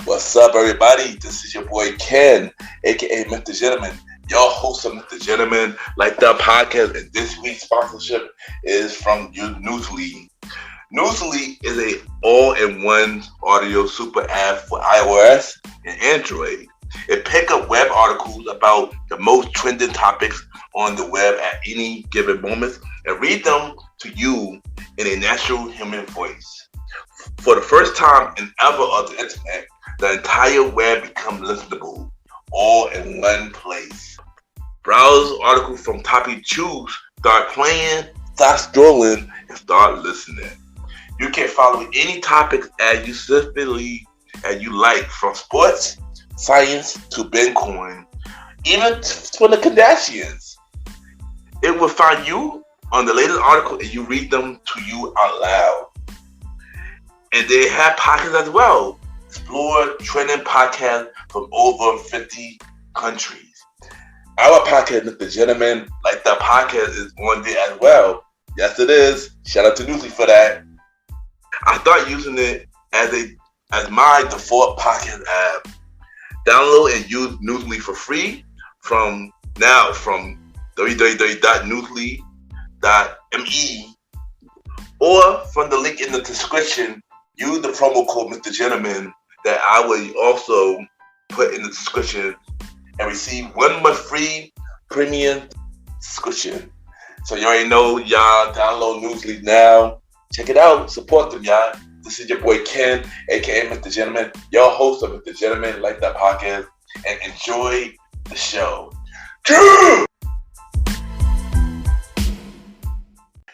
What's up, everybody? This is your boy Ken, aka MrGentleman, your host of MrGentleman Like That Podcast, and this week's sponsorship is from Newsly. Newsly is a all-in-one audio super app for iOS and Android. It picks up web articles about the most trending topics on the web at any given moment and read them to you in a natural human voice. For the first time in ever on the internet, the entire web becomes listenable, all in one place. Browse articles from topic choose, start playing, start scrolling, and start listening. You can follow any topic as you specifically as you like, from sports, science to Bitcoin, even for the Kardashians. It will find you on the latest article and you read them to you out loud. And they have podcasts as well. Explore trending podcasts from over 50 countries. Our podcast, MrGentleman Like That Podcast, is on there as well. Yes, it is. Shout out to Newsly for that. I started using it as my default podcast app. Download and use Newsly for free from www.newsly.me or from the link in the description. Use the promo code MrGentleman that I will also put in the description and receive 1 month free premium subscription. So you already know, y'all, download Newsly now. Check it out. Support them, y'all. This is your boy Ken, aka MrGentleman, your host of MrGentleman Like That Podcast, and enjoy the show.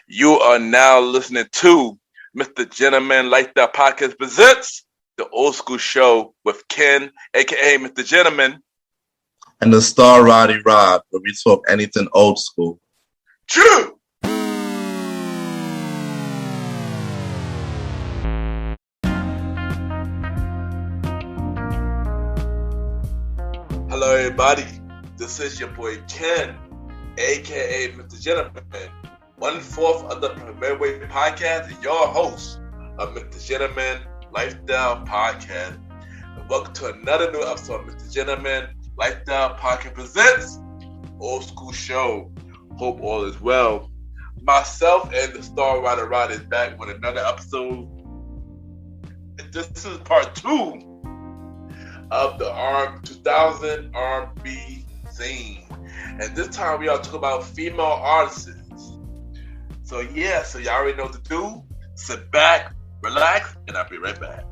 You are now listening to MrGentleman Like That Podcast presents the Old School Show with Ken, aka MrGentleman, and the star Roddy, where we talk anything old school. True. Hello, everybody. This is your boy Ken, aka MrGentleman, 1/4 of the Premier Podcast, and your host of MrGentleman Lifestyle Podcast. And welcome to another new episode of MrGentleman Lifestyle Podcast presents Old School Show. Hope all is well. Myself and the star Roddy is back with another episode. This is part 2 of the 2000 RNB scene, and this time we are talking about female artists. So y'all already know what to do. Sit back, relax, and I'll be right back.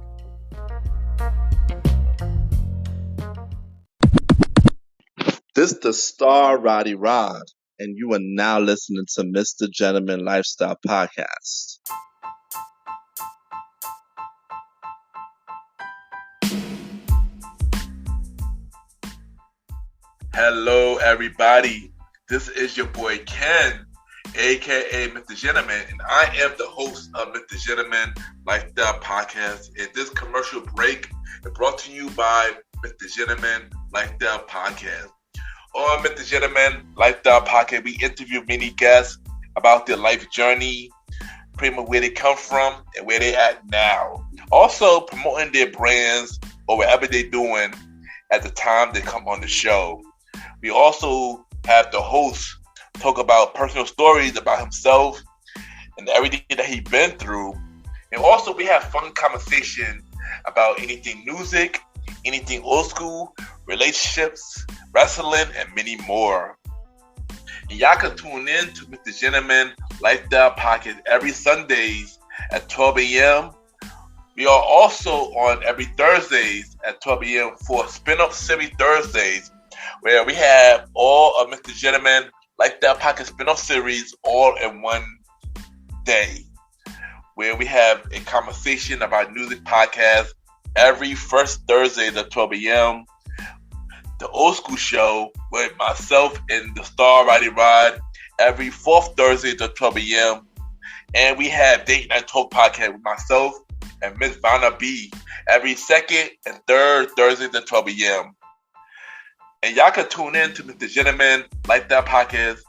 This is the star Roddy, and you are now listening to MrGentleman Lifestyle Podcast. Hello, everybody. This is your boy Ken, aka MrGentleman, and I am the host of MrGentleman Lifestyle Podcast. And this commercial break is brought to you by MrGentleman Lifestyle Podcast. On MrGentleman Lifestyle Podcast, we interview many guests about their life journey, pretty much where they come from and where they at now. Also promoting their brands or whatever they're doing at the time they come on the show. We also have the host talk about personal stories about himself and everything that he's been through. And also we have fun conversation about anything music, anything old school, relationships, wrestling, and many more. And y'all can tune in to MrGentleman Lifestyle Podcast every Sundays at 12 a.m. We are also on every Thursdays at 12 a.m. for Spinoff Series Thursdays, where we have all of MrGentleman Lifestyle Podcast Spinoff series all in one day, where we have a conversation about music podcasts every first Thursday at 12 a.m. The Old School Show with myself and the star Roddy every fourth Thursday at 12 a.m. And we have Date Night Talk Podcast with myself and Miss Vanna B every second and third Thursday at 12 a.m. And y'all can tune in to MrGentleman Like That Podcast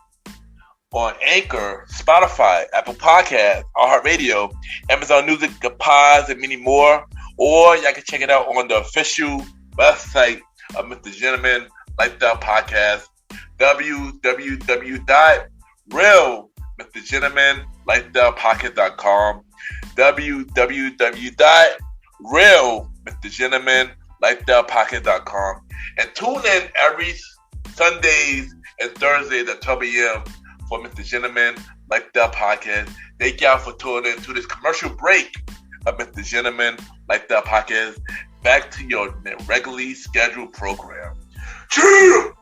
on Anchor, Spotify, Apple Podcasts, iHeartRadio, Amazon Music, the Pods, and many more. or y'all can check it out on the official website of Mr. Gentleman Lifestyle Podcast, www.realmrgentlemanlifestylepodcast.com, www.realmrgentlemanlifestylepodcast.com, and tune in every Sundays and Thursdays at 12 a.m. for Mr. Gentleman Lifestyle Podcast. Thank y'all for tuning in to this commercial break of Mr. Gentleman Lifestyle Podcast. Back to your regularly scheduled program. Cheer!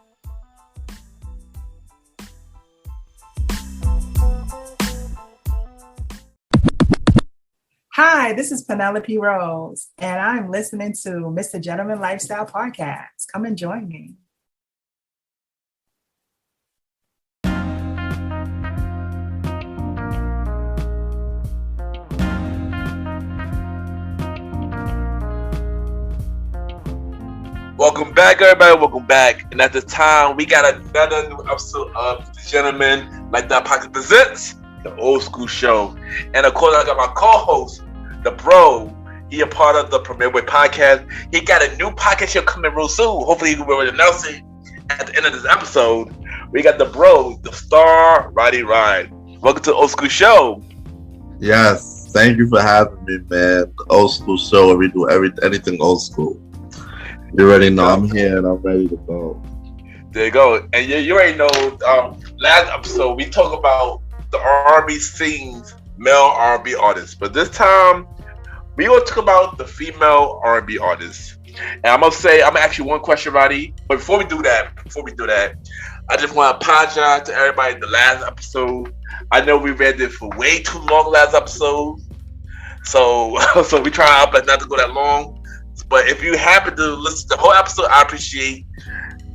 Hi, this is Penelope Rose, and I'm listening to Mr. Gentleman Lifestyle Podcast. Come and join me. Welcome back, everybody. Welcome back. And at this time, we got another new episode of Mr. Gentleman Lifestyle Podcast presents the Old School Show. And of course, I got my co-host, the bro. He a part of the Premier Boy Podcast. He got a new podcast show coming real soon. Hopefully, he will announce it at the end of this episode. We got the bro, the star, Roddy. Welcome to the Old School Show. Yes, thank you for having me, man. The Old School Show, where we do anything old school. You already know I'm here and I'm ready to go. There you go. And you already know, last episode, we talked about the R&B scenes, male R&B artists. But this time, we're going to talk about the female R&B artists. And I'm going to ask you one question, Roddy. But before we do that, I just want to apologize to everybody in the last episode. I know we read it for way too long last episode. So we try our best not to go that long. But if you happen to listen to the whole episode, I appreciate.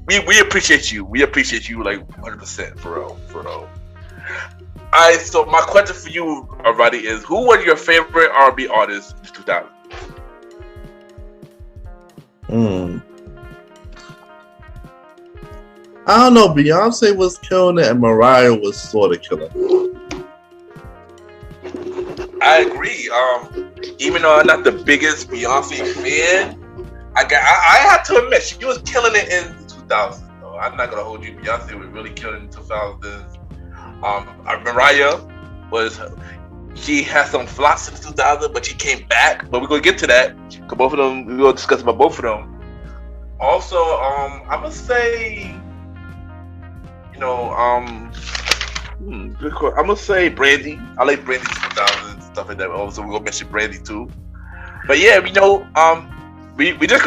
We appreciate you. We appreciate you like 100% for real. All right. So my question for you, Roddy, is who were your favorite R&B artists in 2000? I don't know. Beyonce was killing it, and Mariah was sort of killing it. I agree. Even though I'm not the biggest Beyonce fan, I have to admit she was killing it in 2000. So I'm not gonna hold you. Beyonce was really killing in 2000s. Mariah she had some flops in 2000, but she came back. But we're gonna get to that. Cause both of them, we're gonna discuss about both of them. Also, I'm gonna say, I'm gonna say Brandy. I like Brandy 2000 stuff like that. Also, we're gonna mention Brandy too. But yeah, we just gonna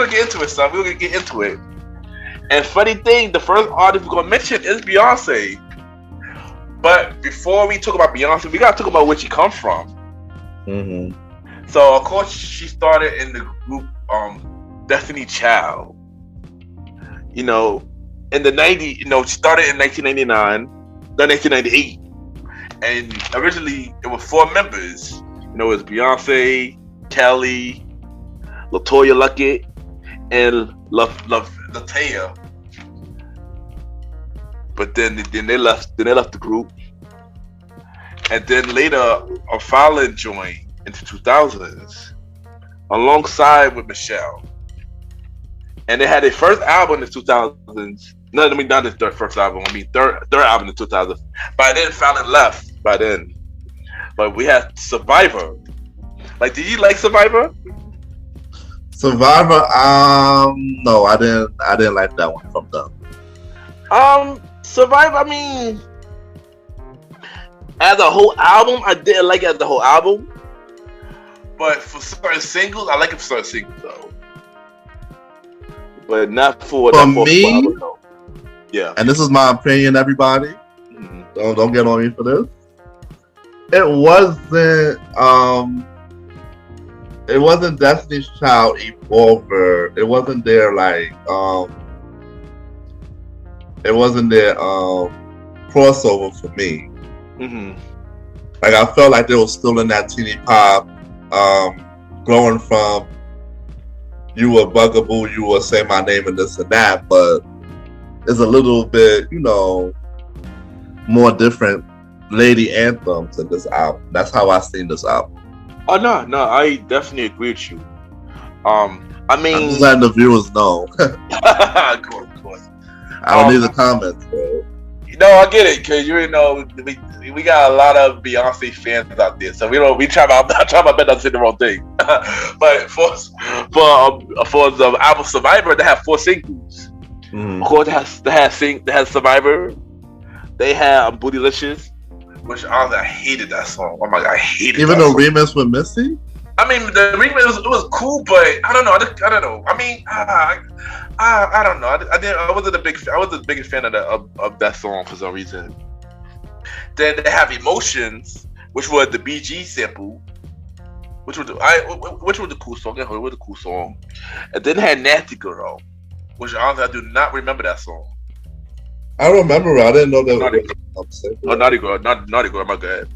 get into it, son. We're gonna get into it. And funny thing, the first artist we're gonna mention is Beyonce. But before we talk about Beyonce, we gotta talk about where she comes from. Mm-hmm. So of course she started in the group Destiny Child. In the 90s, she started in 1998. And originally it was 4 members. It was Beyonce, Kelly, LaToya Luckett, and Latia. But then they left the group. And then later Fallon joined into 2000s alongside with Michelle. And they had their first album in the 2000s. No, I mean not their first album. I mean third album in the 2000s. By then, Fallon left. By then, but we had Survivor. Like, did you like Survivor? Survivor? No, I didn't like that one from them. Survivor. I mean, as a whole album, I didn't like it as the whole album. But for certain singles, I like it for certain singles though. But not for me. Survivor, no. Yeah. And this is my opinion, everybody. Mm-hmm. Don't get on me for this. It wasn't Destiny's Child Evolver. It wasn't their crossover for me. Mm-hmm. Like I felt like they were still in that teeny pop, growing from you a bugaboo, you will say my name and this and that, but it's a little bit, more different lady anthems in this album. That's how I seen this album. Oh no, I definitely agree with you. I mean, I'm just letting the viewers know. of course. I don't need the comments, bro. No, I get it, because you know we got a lot of Beyonce fans out there, so we try my best not to say the wrong thing. But for the album Survivor, they have 4 singles. Of course, they had Survivor. They had Bootylicious, which honestly I hated that song. Oh my god, I hated even that the song. remix with Missy. I mean, the remix it was cool, but I don't know. I don't know. I mean, I don't know. I wasn't the biggest fan of that song for some reason. Then they have Emotions, which was the BG sample, which was the cool song. Yeah, it was a cool song. And then they had Nasty Girl, which honestly I do not remember that song. I remember it. I didn't know that. Naughty Girl. Naughty Girl. My God.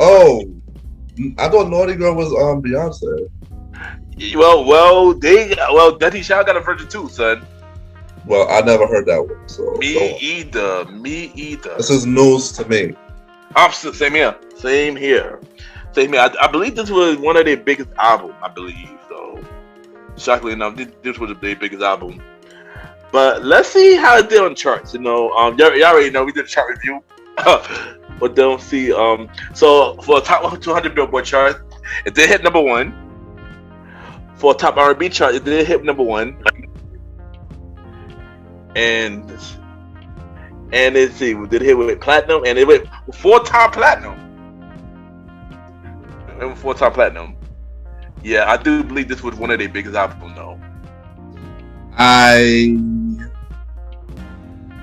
Oh, I thought Naughty Girl was Beyonce. Well, Destiny Child got a version too, son. Well, I never heard that one. So Me either. This is news to me. Opposite, same here. I believe this was one of their biggest albums. I believe so. Shockingly enough, this was their biggest album. But let's see how it did on charts. You know, y'all already know we did a chart review. But don't see. So for a top 200 Billboard chart, it did hit number 1. For a top R&B chart, it did hit number 1. And let's see, we did hit with platinum, and it went 4-time platinum. And 4-time platinum. Yeah, I do believe this was one of their biggest albums, though.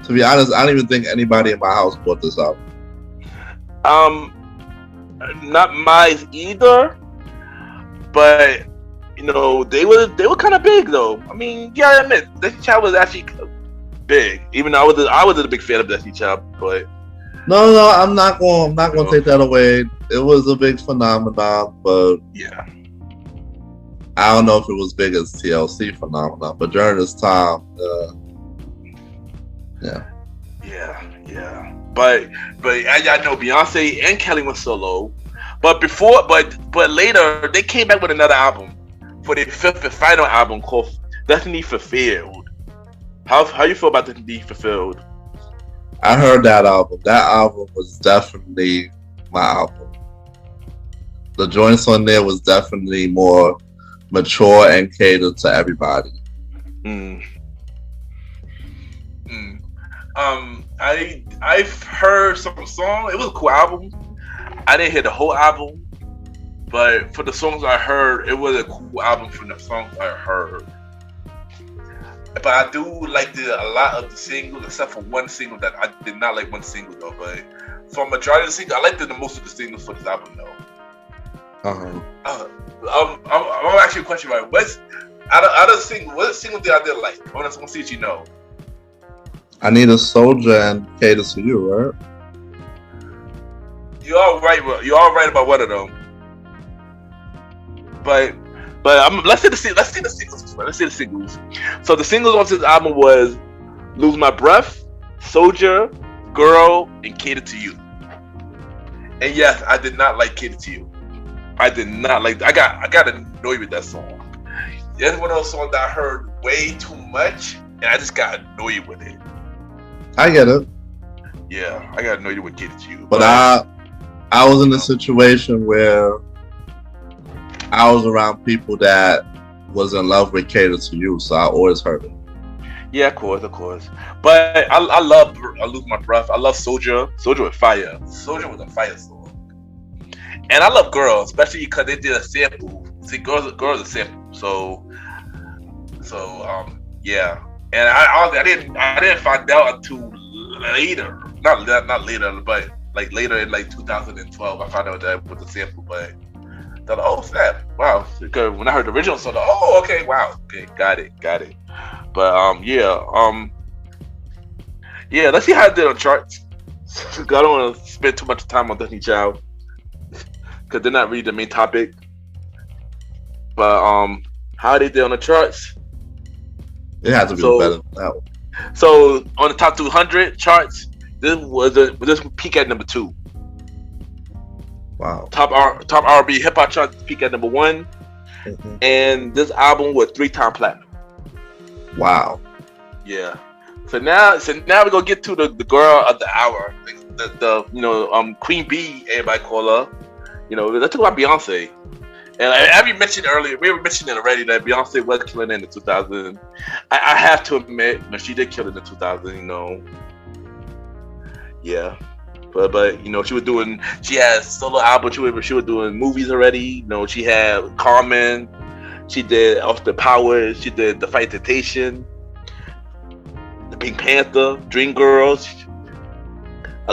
To be honest, I don't even think anybody in my house bought this album. Not mine either, but you know they were kind of big though. I mean, yeah, I admit Destiny Child was actually big, even though I was a big fan of Destiny Child. But no, I'm not going to take that away. It was a big phenomenon, but yeah, I don't know if it was big as TLC phenomenon. But during this time, yeah. But I know Beyonce and Kelly went solo, but later they came back with another album for their 5th and final album called Destiny Fulfilled. How you feel about Destiny Fulfilled? I heard that album. That album was definitely my album. The joints on there was definitely more mature and catered to everybody. I've heard some songs. It was a cool album. I didn't hear the whole album, but for the songs I heard, it was a cool album from the songs I heard. But I do like a lot of the singles, except for one single that I did not like. One single though, but for a majority of the singles, I liked the most of the singles for this album though. I'm gonna ask you a question, right? What single did I did like? I want to see what you know. I Need a Soldier and Cater to You, right? You're all right about one of them. But let's see the singles. Let's see the singles. So the singles off this album was "Lose My Breath," "Soldier," "Girl," and "Cater to You." And yes, I did not like "Cater to You." I did not like. I got annoyed with that song. That's one of those songs that I heard way too much, and I just got annoyed with it. I get it. Yeah, I got annoyed with "Cater to You." But I was in a situation where I was around people that was in love with Cater to You, so I always heard it. Yeah, of course. But I love "Lose My Breath." I love "Soldier." "Soldier" was fire. "Soldier" was a fire song. And I love "Girl," especially because they did a sample. See, "Girl's a sample. So yeah. And I didn't find out until later. Not later, but like later in like 2012, I found out that it was a sample. But I thought, oh snap, wow! Because when I heard the original song, oh okay, wow, okay, got it. But yeah. Let's see how it did on charts. I don't want to spend too much time on Destiny Child because they're not really the main topic. But how they did on the charts? It has to be better than that one. So on the top 200 charts, this peak at number 2. Wow. Top R&B hip hop charts peak at number 1. and this album was 3-time platinum. Wow. Yeah. So now we're gonna get to the girl of the hour, the Queen Bee, everybody call her. Let's talk about Beyonce. And as we mentioned earlier, we were mentioning already that Beyonce was killing in the 2000s. I have to admit, she did kill in the 2000s. Yeah. But she had solo albums. She was doing movies already. She had Carmen. She did Austin Powers. She did The Fight Temptation, The Pink Panther, Dreamgirls,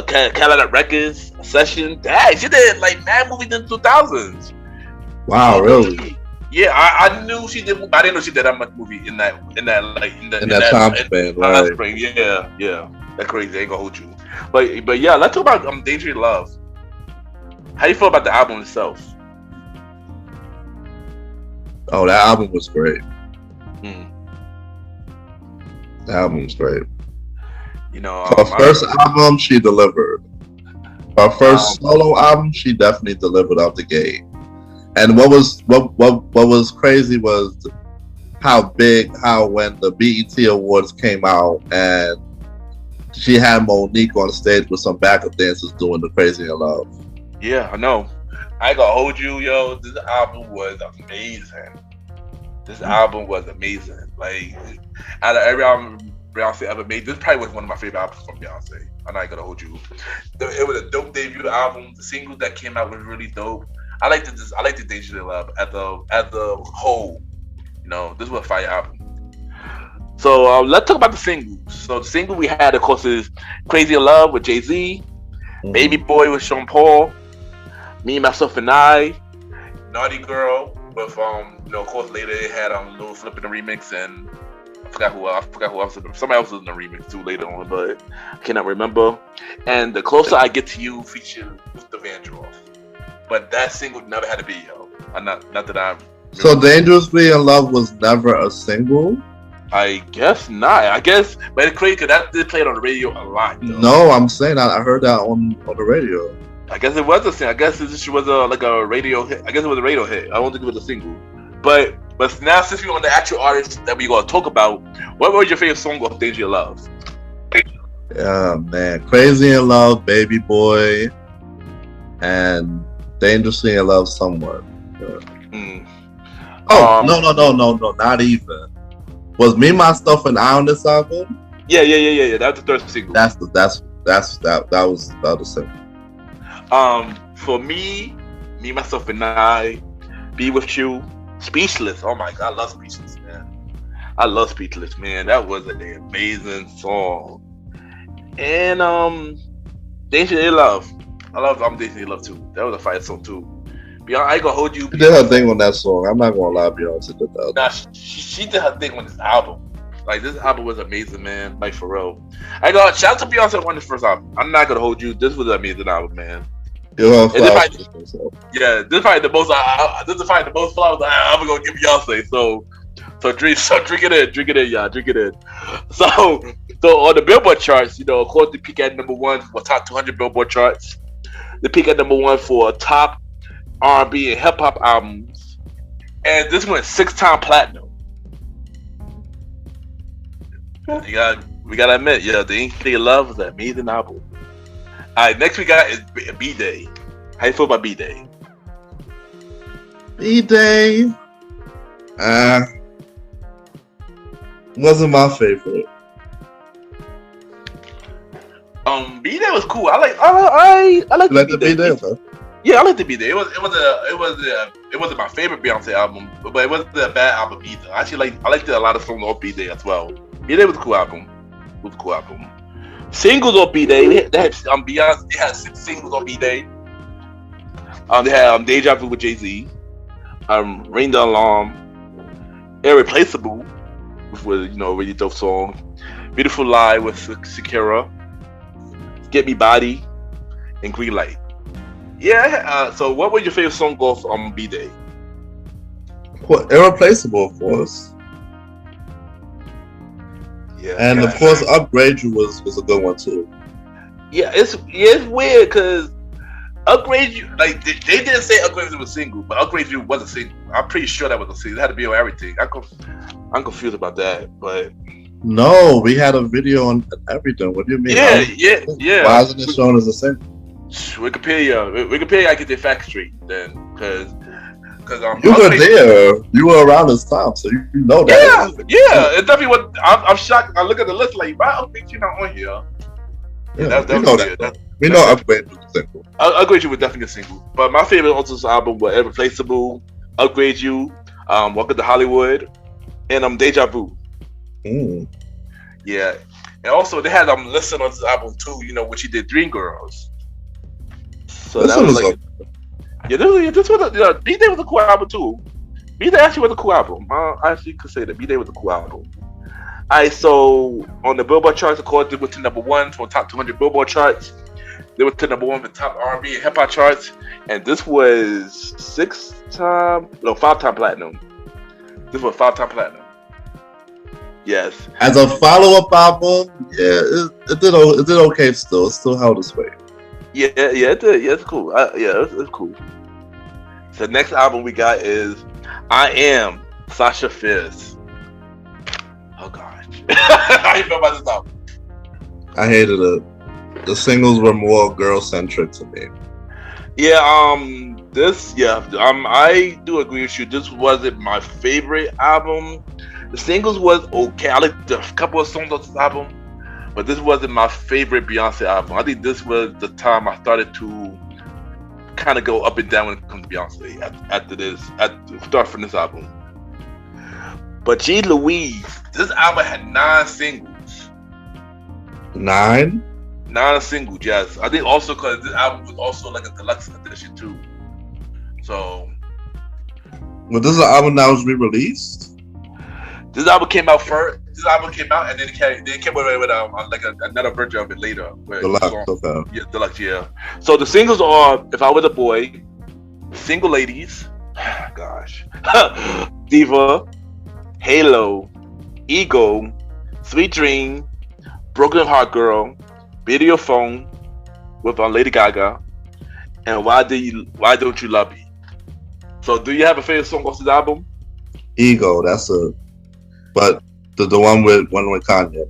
Cadillac Records, Session. Dang, she did like mad movies in the 2000s. Wow, really? Yeah, I knew she did. I didn't know she did that much movie in that time span. Right. Yeah. That's crazy. I ain't gonna hold you. But yeah, let's talk about Dangerous Love. How do you feel about the album itself? Oh, that album was great. The album was great. Her first album, she delivered. Her first solo album, she definitely delivered out the gate. And what was crazy was how when the BET Awards came out and she had Monique on stage with some backup dancers doing the Crazy in Love. Yeah, I know. I ain't gonna hold you, yo. This album was amazing. Like, out of every album Beyonce ever made, this probably was one of my favorite albums from Beyonce. I'm not gonna hold you. It was a dope debut album. The singles that came out was really dope. I like the Dangerous Love as the whole. This was a fire album. So let's talk about the singles. So the single we had, of course, is "Crazy in Love" with Jay-Z, "Baby Boy" with Sean Paul, "Me, Myself, and I," "Naughty Girl" with of course later it had Lil Flip in the remix, and I forgot who else. Somebody else was in the remix too later on, but I cannot remember. And "The Closer I Get to You" featured Luther Vandross. But that single never had a video. Not that I. So "Dangerously in Love" was never a single? I guess not. But it's crazy because that did play it on the radio a lot. Though. No, I'm saying I heard that on the radio. I guess it was a single. I guess it was a radio hit. I guess it was a radio hit. I don't think it was a single. But now since we're on the actual artist that we're gonna talk about, what was your favorite song of Dangerous Love? Yeah, man, "Crazy in Love," "Baby Boy," and "Dangerously in Love" somewhat. Yeah. Oh no, not even. Was "Me, Myself, and I" on this album? Yeah. That was the third single. That was the other single. For me, Myself, and I, "Be With You," "Speechless." Oh my God, I love "Speechless," man. That was an amazing song. And "Dangerous in Love." I love "Dangerous in Love" too. That was a fire song too. Beyonce, I ain't gonna hold you. She did her thing on that song. I'm not gonna lie, Beyonce did that. Nah, she did her thing on this album. Like, this album was amazing, man. Like, for real. Shout out to Beyonce on this first album. I'm not gonna hold you. This was an amazing album, man. This is probably the most flowers I'm ever gonna give Beyonce. So drink it in, y'all. Drink it in. So on the Billboard charts, of course, they peak at number 1 for top 200 Billboard charts. They peak at number 1 for top R&B and hip hop albums, and this went 6-time platinum. We gotta admit, "The Dangerous Love" was an amazing album. All right, next we got is B-Day. How you feel about B-Day? B-Day, wasn't my favorite. B-Day was cool. I like the B-Day. Yeah, I like the B-Day. It wasn't my favorite Beyonce album, but it wasn't a bad album either. Actually, I liked a lot of songs on B-Day as well. B-Day was a cool album. Singles on B-Day. They had Beyonce. They had 6 singles on B-Day. They had "Deja Vu" with Jay-Z, "Ring the Alarm," "Irreplaceable," which was a really dope song. "Beautiful Lie" with Shakira, "Get Me Body," and "Green Light." Yeah. So, what was your favorite song off on B-Day? Well, "Irreplaceable," of course. Yeah. And of course, "Upgrade You" was a good one too. Yeah, it's weird because Upgrade You, like they didn't say Upgrade You was a single, but Upgrade You was a single. I'm pretty sure that was a single. It had to be on everything. I'm confused about that, but no, we had a video on everything. What do you mean? Yeah. Why isn't it shown as a single? Wikipedia, I get their facts straight then, because you were there. You were around this time, so you know that. Yeah. It's definitely what I'm shocked. I look at the list like, why Upgrade You not on here? Yeah, we know that. We know Upgrade You was a single. Upgrade You was definitely a single, but my favorite Ultimate album was Irreplaceable, Upgrade You, Welcome to Hollywood, and Deja Vu. Yeah, and also they had listed on this album too. You know, when she did Dreamgirls. So this that was like, this was B-Day was a cool album too. B-Day actually was a cool album. I actually could say that B-Day was a cool album. Alright, so on the Billboard charts, of course, they went to number 1 for top 200 Billboard charts. They went to number 1 for top R&B and hip hop charts, and this was 5-time platinum. This was 5-time platinum. Yes. As a follow-up album, it did okay still. It still held its weight. Yeah, it did. Yeah, it's cool. It's cool. So the next album we got is I Am, Sasha Fierce. Oh gosh. How you feel about this album? I hated it. The singles were more girl-centric to me. Yeah, I do agree with you. This wasn't my favorite album. The singles was okay. I liked a couple of songs on this album, but this wasn't my favorite Beyonce album. I think this was the time I started to kind of go up and down when it comes to Beyonce start from this album. But G. Louise, this album had 9 singles. 9? 9 singles, yes. I think also because this album was also like a deluxe edition too. So, well, this is an album that was re-released. This album came out first. This album came out, and then it came away with another version of it later. Deluxe, okay. Yeah, deluxe, yeah. So the singles are "If I Was a Boy," "Single Ladies," gosh, "Diva," "Halo," "Ego," "Sweet Dream," "Broken Heart Girl," "Video Phone" with Lady Gaga, and "Why Don't You Love Me?" So, do you have a favorite song off this album? "Ego," but the one with Kanye.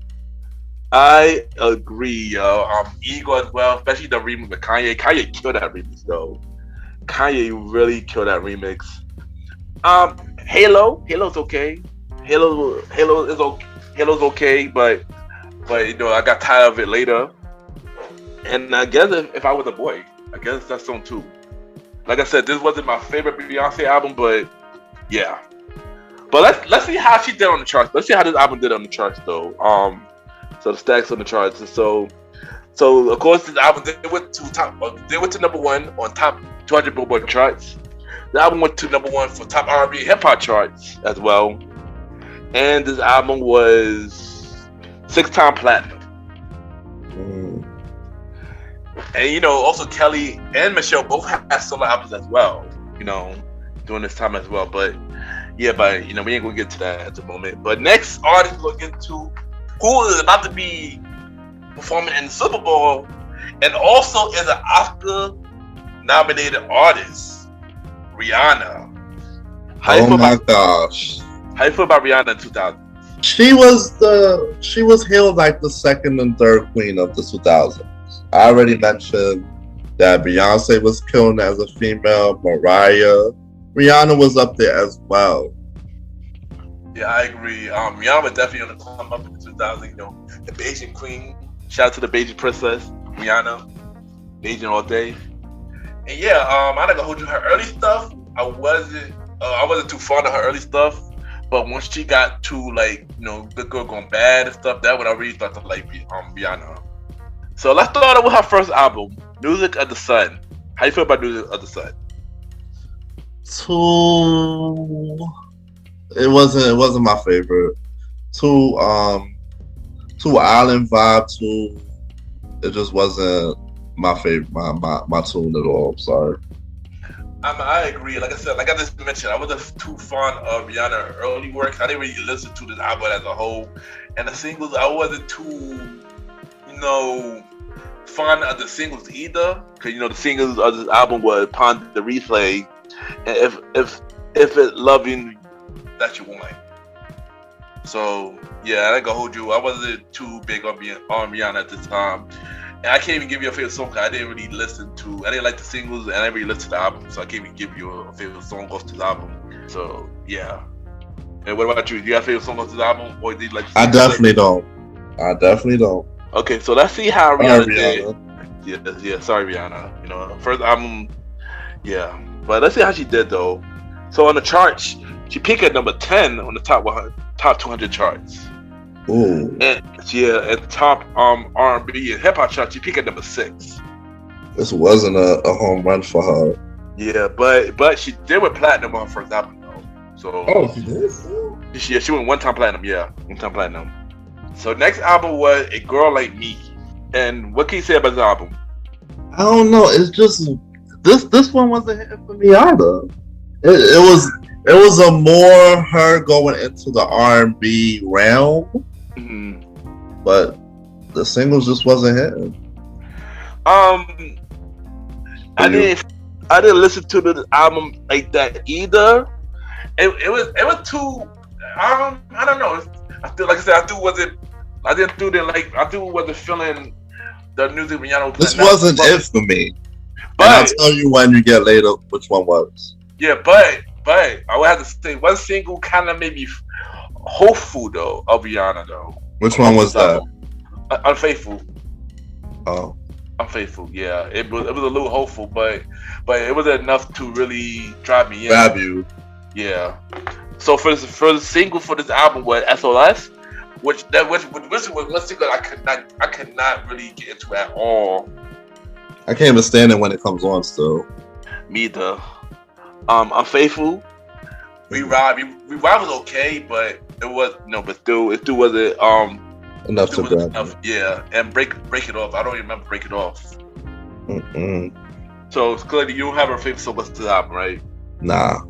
I agree, yo. Ego as well, especially the remix with Kanye. Kanye killed that remix, though. Kanye really killed that remix. Halo's okay. Halo's okay, but you know, I got tired of it later. And I guess if I was a boy, I guess that's song too. Like I said, this wasn't my favorite Beyonce album, but yeah. But let's see how she did on the charts. Let's see how this album did on the charts, though. So the stacks on the charts, and so of course this album they went to number 1 on top 200 Billboard charts. The album went to number 1 for top R&B hip hop charts as well, and this album was 6-time platinum. And you know, also Kelly and Michelle both had solo albums as well. You know, during this time as well, but. Yeah, but you know, we ain't gonna get to that at the moment. But next artist we'll get to, who is about to be performing in the Super Bowl and also is an Oscar-nominated artist, Rihanna. Oh my gosh! How you feel about Rihanna in 2000? She was hailed like the second and third queen of the 2000s. I already mentioned that Beyonce was killing as a female, Mariah. Rihanna was up there as well. Yeah, I agree. Rihanna was definitely on the come up in the 2000s. You know, the Beijing Queen. Shout out to the Beijing Princess, Rihanna. Beijing all day. And yeah, I'm not gonna hold you. Her early stuff, I wasn't too fond of her early stuff. But once she got to like, you know, Good Girl Gone Bad and stuff, that when I really started to like Rihanna. So let's start out with her first album, Music of the Sun. How you feel about Music of the Sun? It wasn't my favorite. Too island vibe. It just wasn't my favorite, my tune at all. I'm sorry. I agree. Like I said, like I just mentioned, I wasn't too fond of Rihanna's early work. I didn't really listen to this album as a whole, and the singles I wasn't too, you know, fond of the singles either, because the singles of this album was "Upon the Replay" and "If It Loving That You Want." So yeah, I ain't gonna hold you. I wasn't too big on Rihanna at this time, and I can't even give you a favorite song because I didn't really listen to. I didn't like the singles, and I didn't really listen to the album, so I can't even give you a favorite song off this album. So yeah. And what about you? Do you have a favorite song off this album, or do you like? I definitely don't. Okay, so let's see how Rihanna did. Yeah. Sorry, Rihanna. First album, yeah. But let's see how she did though. So on the charts, she peaked at number 10 on the top 200 charts. Ooh. And at top R&B and hip hop charts, she peaked at number 6. This wasn't a home run for her. Yeah, but she did with platinum on her first album though. So she did. Yeah, she went 1-time platinum. Yeah, 1-time platinum. So next album was A Girl Like Me. And what can you say about this album? I don't know. It's just this one wasn't hitting for me either. It was a more her going into the R&B realm, but the singles just wasn't hitting. I didn't listen to the album like that either. It was too. I don't know. I feel like I said I wasn't feeling the music Rihanna. This wasn't it for me. But and I'll tell you when you get later which one was. Yeah, but I would have to say one single kind of made me hopeful though of Rihanna though. Which one was that? Unfaithful. Oh. Unfaithful. Yeah, it was a little hopeful, but it wasn't enough to really drive me in. Grab you. Yeah. So for the single for this album was SOS, which was one single I could not really get into at all. I can't even stand it when it comes on still. Me either. Unfaithful. Revive was okay, but it was but still it still wasn't enough to grab. Yeah, and break it off. I don't even remember Break It Off. So clearly you don't have a favorite song to the album, right? Nah.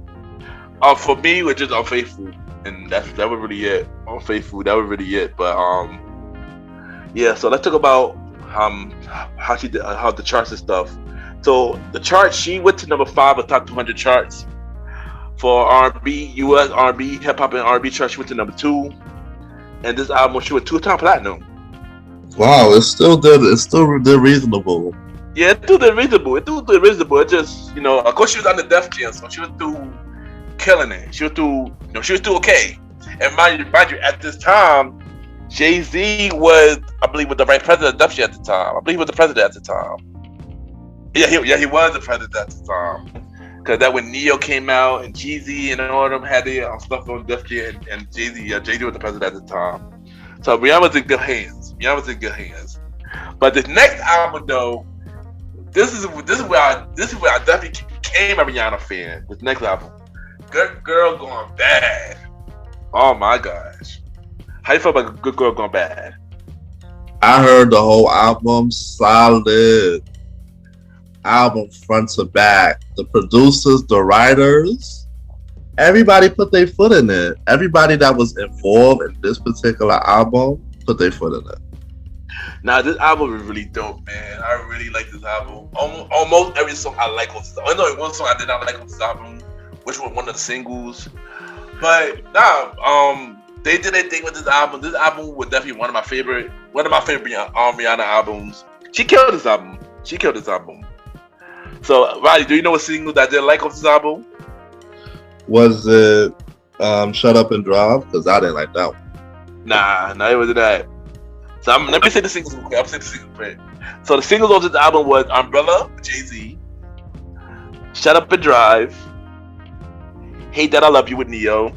For me, it was just Unfaithful, and that was really it. Unfaithful, that was really it. But yeah. So let's talk about how she did, how the charts and stuff. So the chart, she went to number 5 of top 200 charts for R&B, U.S. R&B, hip hop and R&B chart. She went to number 2, and this album she went 2-time platinum. Wow, it still did reasonable. Yeah, it still did reasonable. It just of course she was on the Def Jam, so she was through killing it. She was through okay. And mind you, at this time, Jay-Z was, I believe, the vice president of Def Jam at the time. I believe he was the president at the time. Yeah, he was the president at the time. Because that when Neo came out and Jeezy and all of them had their stuff on Def Jam, and Jay-Z was the president at the time. So Rihanna was in good hands. But this next album, though, this is where I definitely became a Rihanna fan. This next album, Good Girl Gone Bad. Oh my gosh, how you feel about Good Girl Gone Bad? I heard the whole album, solid album front to back. The producers, the writers, everybody put their foot in it. Everybody that was involved in this particular album put their foot in it. Now this album is really dope, man. I really like this album. Almost every song I like on this album. I know one song I did not like on this album, which was one of the singles. But they did their thing with this album. This album was definitely one of my favorite Rihanna albums. She killed this album. So Roddy, do you know what single that I didn't like on this album? Was it Shut Up and Drive? Because I didn't like that one. Nah, it wasn't that. So let me say the singles quick. I'm saying the singles quick. So the singles on this album was Umbrella with Jay-Z, Shut Up and Drive, Hate That I Love You with Neo,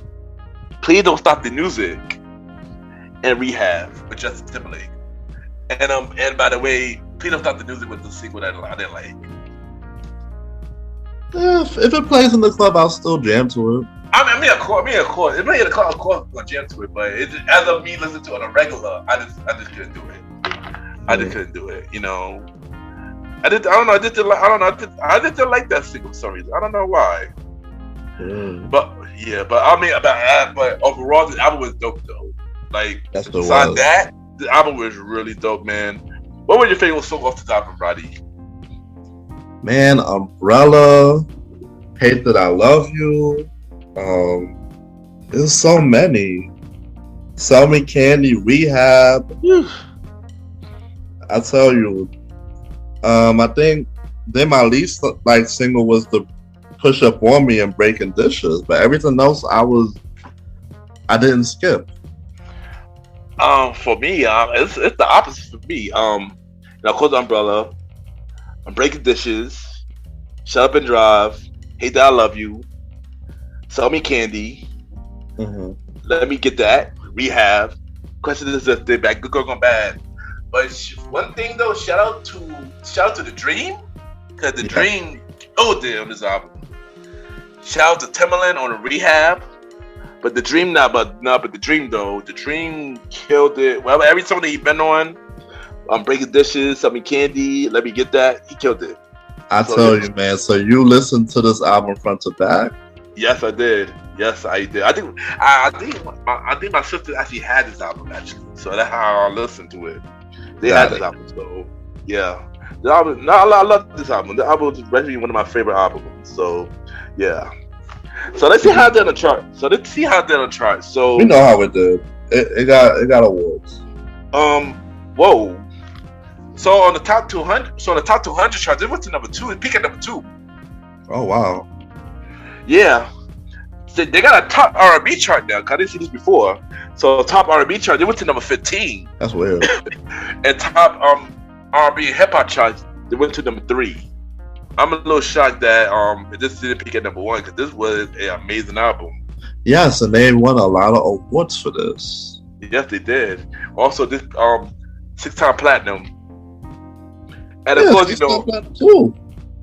Please Don't Stop the Music, and Rehab with Justin Timberlake. And by the way, Please Don't Stop the Music was the single that I didn't like. If it plays in the club, I'll still jam to it. I mean, of course. It may in the club, of course, I'm gonna jam to it. But as of me listening to it on a regular, I just couldn't do it. I just couldn't do it. I didn't like that single for some reason. I don't know why. But overall, the album was dope though. Like, besides that, the album was really dope, man. What was your favorite song off the album, Roddy? Man, Umbrella, Hate That I Love You. There's so many. Sell Me Candy, Rehab. I tell you, I think then my least like single was the Push Up On Me and Breaking Dishes, but everything else I didn't skip. For me, it's the opposite for me. Of course, Umbrella, I'm Breaking Dishes, Shut Up and Drive, Hate That I Love You, Sell Me Candy, Let Me Get That, Rehab, Question Is If They Bad, Good Girl Gone Bad. But one thing though, shout out to The Dream, because The Dream killed it on this album. Shout out to Timbaland on the Rehab, but The Dream but The Dream though, The Dream killed it. Well, every song that he been on, Breaking Dishes, Sell Me Candy, Let Me Get That, he killed it. I tell you, man. So you listened to this album front to back? Yes, I did. I think my sister actually had this album actually, so that's how I listened to it. They had this album, so yeah. The album, I love this album. The album is actually one of my favorite albums. So yeah. So let's see how they're on the chart. So we know how it did. It got awards. Whoa. So on the top 200, chart, it went to number 2. It peaked at number 2. Oh wow. Yeah. So they got a top R&B chart now. Cause I didn't see this before. So top R&B chart, they went to number 15. That's weird. And top R&B hip hop chart, they went to number 3. I'm a little shocked that this didn't peak at number 1 because this was an amazing album. Yes, and they won a lot of awards for this. Yes, they did. Also, this 6-time platinum. And of course, too.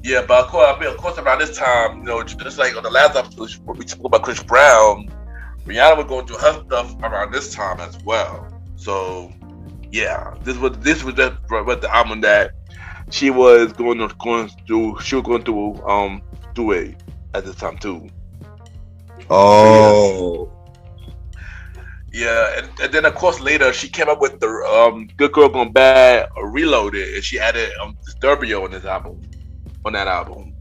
Yeah, but of course, around this time, just like on the last episode, we spoke about Chris Brown, Rihanna was going through her stuff around this time as well. So, yeah, this was the album that she was going through. She was going through it at this time too. Oh. Yeah, and then of course later she came up with the Good Girl Gone Bad Reloaded, and she added Disturbio on that album.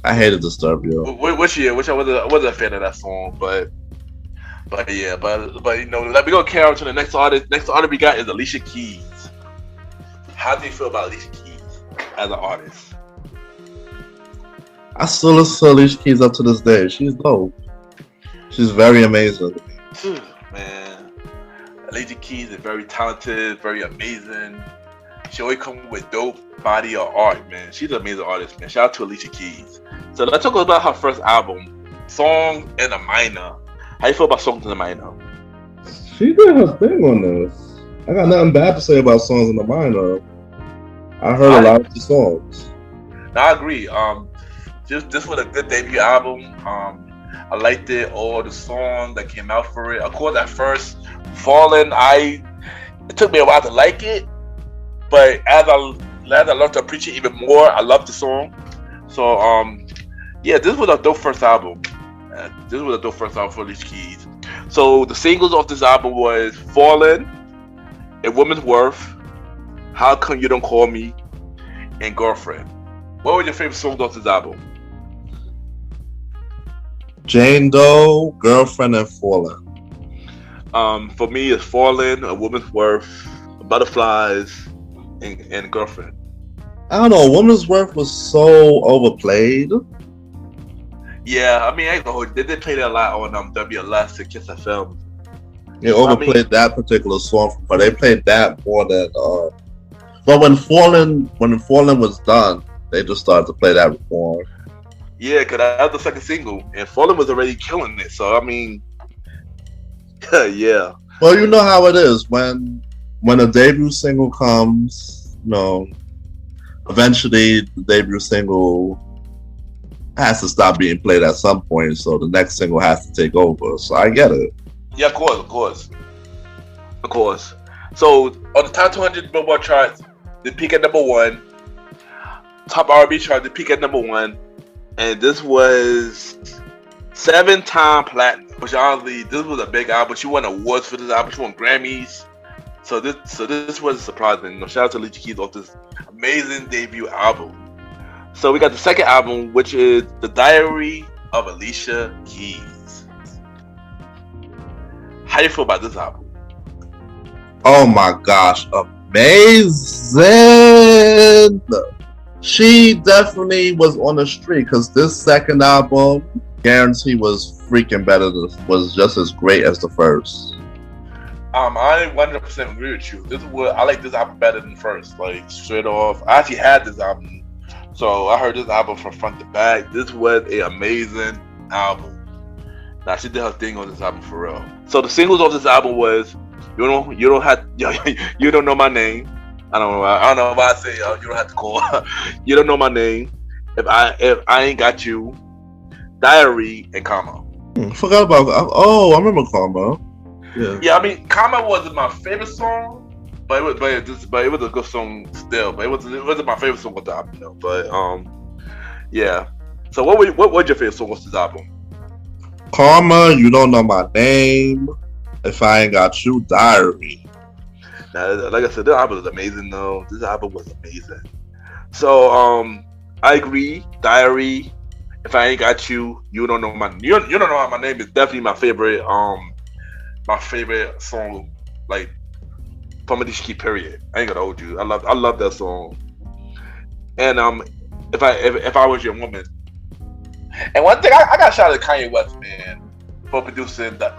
I hated Disturbio. Which I wasn't a fan of that song, but let me go carry on to the next artist. Next artist we got is Alicia Keys. How do you feel about Alicia Keys as an artist? I still listen to Alicia Keys up to this day. She's dope. She's very amazing. Man, Alicia Keys is very talented, very amazing. She always comes with dope body of art, man. She's an amazing artist, man. Shout out to Alicia Keys. So let's talk about her first album, Song in a Minor. How you feel about Songs in a Minor? She did her thing on this. I got nothing bad to say about Songs in a Minor. I heard a lot of the songs. No, I agree. This was a good debut album. I liked it, all the songs that came out for it. Of course, at first, Fallen, it took me a while to like it, but as I learned to appreciate it even more, I loved the song. So, this was a dope first album. This was a dope first album for Alicia Keys. So, the singles off this album was Fallen, A Woman's Worth, How Come You Don't Call Me, and Girlfriend. What were your favorite songs off this album? Jane Doe, Girlfriend, and Fallen. For me, it's Fallen, A Woman's Worth, Butterflies, and Girlfriend. I don't know. A Woman's Worth was so overplayed. Yeah, I mean, they did play that a lot on WLS and Kiss FM. They overplayed that particular song, but they played that more than. But when Fallen was done, they just started to play that more. Yeah, because that was the second single, and Fallen was already killing it. So I mean, yeah. Well, you know how it is when a debut single comes. Eventually the debut single has to stop being played at some point, so the next single has to take over. So I get it. Yeah, of course. So on the top 200 Billboard charts, they peak at number 1. Top R&B chart, they peak at number 1. And this was 7-time platinum, which honestly, this was a big album. She won awards for this album. She won Grammys. So this was surprising. You know, shout out to Alicia Keys off this amazing debut album. So we got the second album, which is The Diary of Alicia Keys. How you feel about this album? Oh my gosh, amazing! She definitely was on the streak because this second album, guarantee, was freaking better. Was just as great as the first. I 100% agree with you. I like this album better than the first. Like straight off, I actually had this album, so I heard this album from front to back. This was an amazing album. Now she did her thing on this album for real. So the singles of this album was you don't know my name. I don't know why I say you don't have to call. You don't know my name. If I ain't got you, Diary, and Karma. Forgot about. Oh, I remember Karma. Yeah. I mean, Karma wasn't my favorite song, but it was a good song still. But it wasn't my favorite song with the album, though. But yeah. So what was your favorite song with this album? Karma, You Don't Know My Name. If I Ain't Got You, Diary. Now, like I said, this album was amazing, though. This album was amazing. So I agree. Diary. If I Ain't Got You, You Don't Know My Name is definitely my favorite. My favorite song, like from Alicia Keys, period. I ain't gonna hold you. I love that song. And if I was your woman. And one thing I got shout out to Kanye West, man, for producing the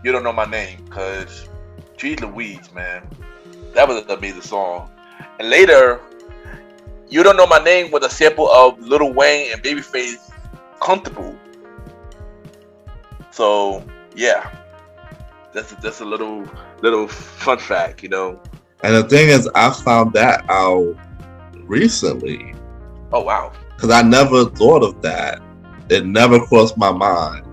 You Don't Know My Name, cause Jeez Louise, man, that was an amazing song. And later, You Don't Know My Name was a sample of Lil Wayne and Babyface Comfortable. So yeah. That's a little fun fact, you know. And the thing is, I found that out recently. Oh wow! Because I never thought of that. It never crossed my mind.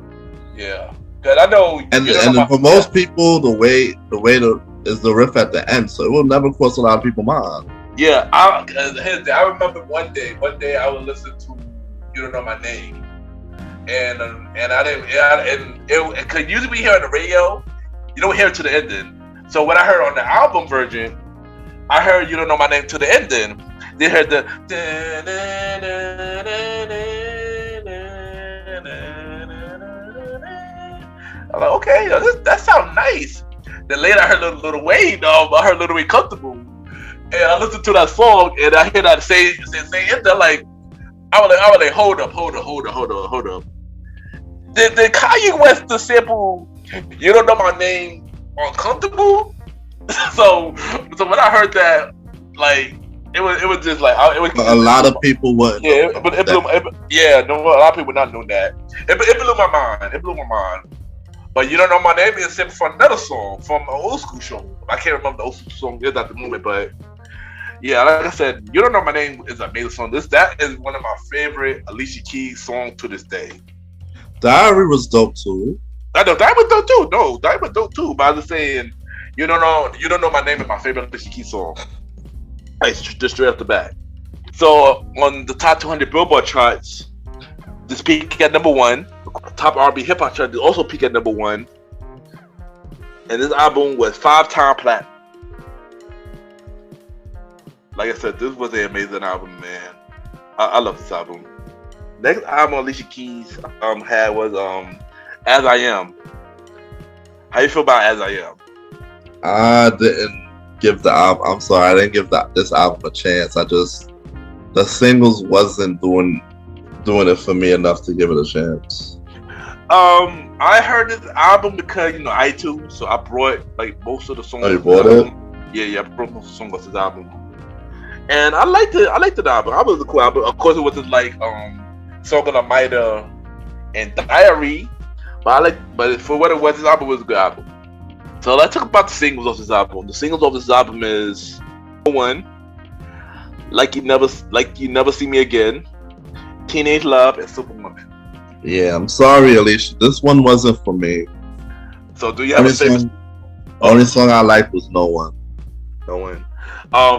Yeah, because I know. And for most people, the way is the riff at the end, so it will never cross a lot of people's mind. Yeah, I remember one day I would listen to You Don't Know My Name, and I didn't, and it could usually be here on the radio. You don't hear it to the ending. So when I heard on the album version, I heard You Don't Know My Name to the ending. They heard the. I'm like, okay, that sounds nice. Then later I heard Lil Wayne, I heard Lil Wayne Comfortable, and I listened to that song, and I hear that say ending. Like, I was like, hold up. Did Kanye West the sample You Don't Know My Name Uncomfortable? so when I heard that, like it was just like a lot of people wouldn't. Yeah, a lot of people not know that. It blew my mind. But You Don't Know My Name is sample from another song from an old school show. I can't remember the old school song is at the moment, but yeah, like I said, You Don't Know My Name is an amazing song. That is one of my favorite Alicia Keys songs to this day. Diary was dope too. I know that was dope too. No, that was dope too. But I was just saying, You Don't Know My Name is my favorite Alicia Keys song. Like just straight off the bat. So on the top 200 Billboard charts, this peaked at number 1. Top R&B hip hop chart also peaked at number 1. And this album was 5-time platinum. Like I said, this was an amazing album, man. I love this album. Next album Alicia Keys had was As I Am. How you feel about As I Am? I didn't give the album. I'm sorry, I didn't give this album a chance. The singles wasn't doing it for me enough to give it a chance. I heard this album because iTunes, so I brought like most of the songs. Oh, you bought it? Yeah, I brought most of the songs of this album, and I liked it. I liked the album. It was a cool album. Of course, it wasn't like Song of the Mida and Diary, but for what it was, this album was a good album. So let's talk about the singles of this album. The singles of this album is number 1, Like You Never See Me Again, Teenage Love, and Superwoman. Yeah, I'm sorry, Alicia. This one wasn't for me. So do you have a favorite? Only song I liked was No One. No One.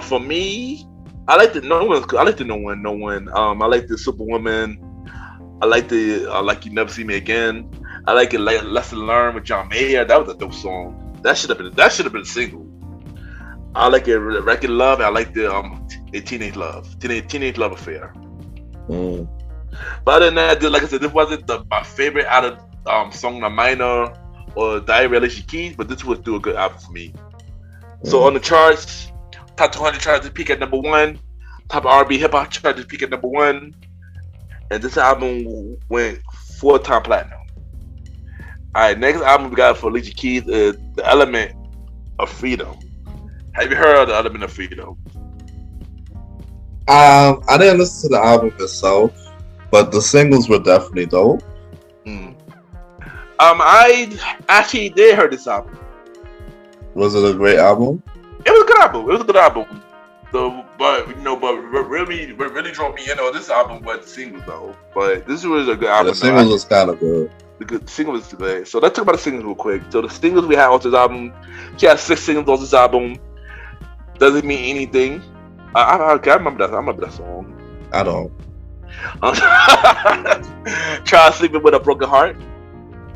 For me, I like the No One. I like the No One. I like the Superwoman. I like the Like You Never See Me Again. I like it. Lesson Learned with John Mayer. That was a dope song. That should have been a single. I like a Record Love. I like the a Teenage Love, Teenage Love Affair. Mm. But other than that, like I said, this wasn't my favorite out of Song No Minor or Diary of Alicia Keys, but this was still a good album for me. So on the charts, top 200 charts to peak at number 1, top R&B hip hop charts to peak at number 1, and this album went 4-time platinum. All right, next album we got for Alicia Keys is The Element of Freedom. Have you heard of The Element of Freedom? I didn't listen to the album itself, but the singles were definitely dope. I actually did hear this album. Was it a great album? It was a good album. But really drove me in on this album was the singles though. But this was a good album. The singles was kind of good. The single was good. So let's talk about the singles real quick. So the singles we had on this album, she had 6 singles on this album. Doesn't mean anything. I remember that. I remember that song. I don't. Try Sleeping with a Broken Heart.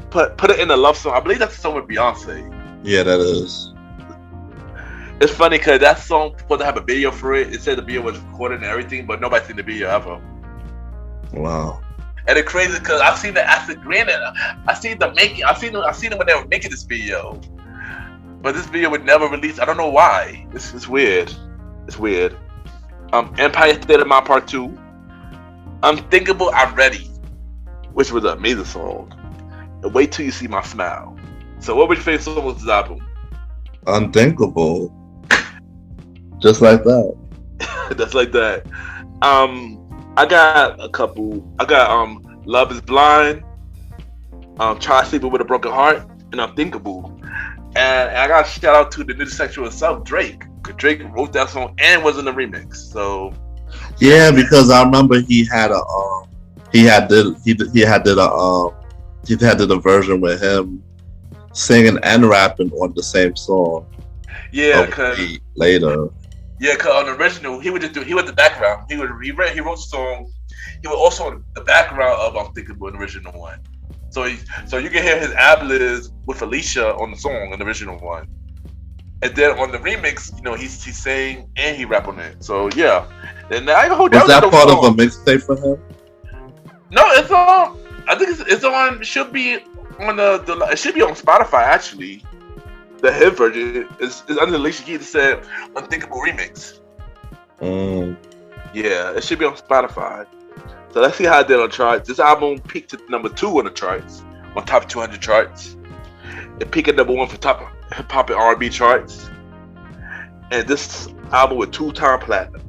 Put it in a love song. I believe that's a song with Beyonce. Yeah, that is. It's funny because that song supposed to have a video for it. It said the video was recorded and everything, but nobody seen the video ever. Wow. And it's crazy because I've seen the acid granted. I seen them when they were making this video, but this video would never release. I don't know why. It's weird. It's weird. Empire State of Mind Part 2. Unthinkable, I'm Ready, which was an amazing song. And Wait Till You See My Smile. So what was your favorite song with this album? Unthinkable. Just like that. Just like that. I got a couple. I got Love Is Blind, Try Sleeping with a Broken Heart, and Unthinkable. And I got a shout out to the new sexual himself, Drake. Drake wrote that song and was in the remix. So yeah, because I remember he had a version with him singing and rapping on the same song. Yeah, cause later. Yeah, cause on the original he was the background. He wrote the song. He was also in the background of Unthinkable in the original one. So you can hear his ad-libs with Alicia on the song in the original one. And then on the remix, he sang and he rapped on it. So yeah. And I hope was that part of a mixtape for him? No, it's on. I think it's on. Should be on the. It should be on Spotify actually. The hit version is under Alicia Keys. It said Unthinkable Remix. Yeah, it should be on Spotify. So let's see how it did on charts. This album peaked at number 2 on the charts, on top 200 charts. It peaked at number 1 for top hip hop and R&B charts. And this album was 2-time platinum.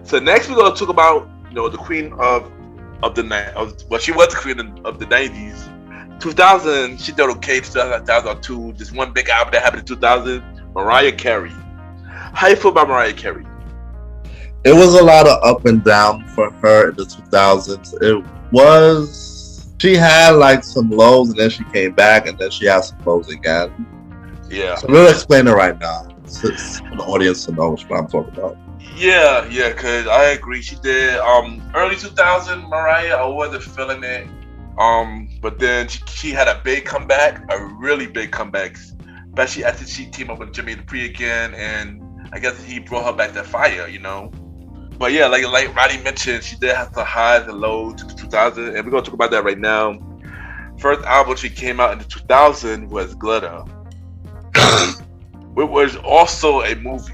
So next we're gonna talk about the queen of the night. Well, she was the queen of the 90s. 2000, she did okay. 2002, this one big album that happened in 2000. Mariah Carey. How you feel about Mariah Carey? It was a lot of up and down for her in the 2000s. She had like some lows and then she came back and then she had some lows again. Yeah. So we'll explain it right now for the audience to know what I'm talking about. Yeah, cause I agree. She did early 2000 Mariah. I wasn't feeling it. But then she had a big comeback, a really big comeback, especially after she teamed up with Jimmy Dupree again, and I guess he brought her back that fire, But yeah, like Roddy mentioned, she did have the highs and lows in 2000, and we're gonna talk about that right now. First album she came out in the 2000 was Glitter, which was also a movie.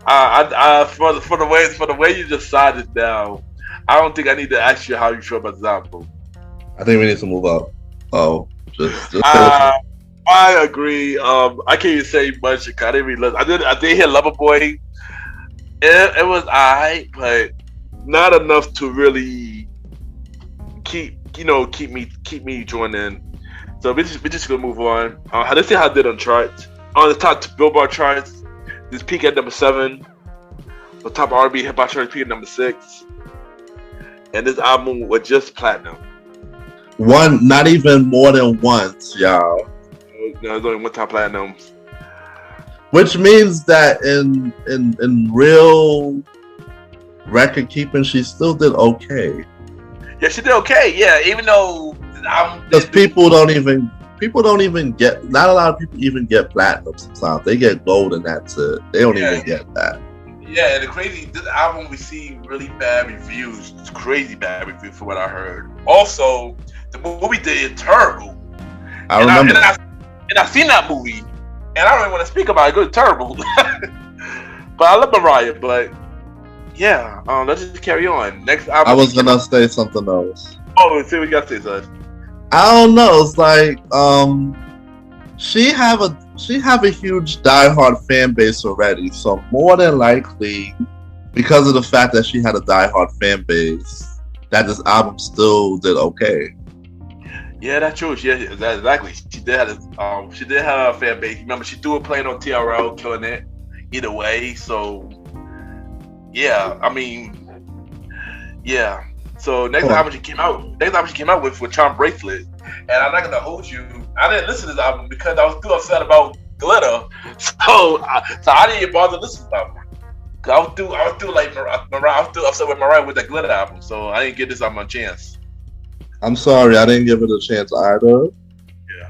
For the way you just sided down, I don't think I need to ask you how you feel about this album. I think we need to move up. Just I agree. I can't even say much. I didn't really listen. I did hear Lover Boy. It was alright, but not enough to really keep me joined in. So we just gonna move on. Let's see how it did on charts. On the top Billboard charts, this peaked at number 7. The top R&B hip hop charts peaked at number 6. And this album was just platinum. Not even more than once, y'all. No, it's only one time platinum. Which means that in real record keeping, she still did okay. Yeah, she did okay. Yeah, even though because people don't even people don't even get. Not a lot of people even get platinum. Sometimes they get gold and that's it. They don't even get that. Yeah, and this album received really bad reviews. It's crazy bad reviews from what I heard. Also, the movie did terrible. I remember. And I've seen that movie, and I don't even want to speak about it. It's terrible. But I love Mariah. But yeah, let's just carry on. Next album. I was gonna say something else. Oh, see what you got to say, son. I don't know. It's like she have a huge diehard fan base already. So more than likely, because of the fact that she had a diehard fan base, that this album still did okay. Yeah, that's true. Yeah, exactly. She did have a fan base. Remember, she threw it playing on TRL, killing it either way. So yeah, I mean, yeah. So next album she came out with Charm Bracelet, and I'm not gonna hold you. I didn't listen to this album because I was too upset about Glitter, so I didn't even bother listening to the album. I was too upset with Mariah with that Glitter album, so I didn't give this album a chance. I'm sorry, I didn't give it a chance either. Yeah,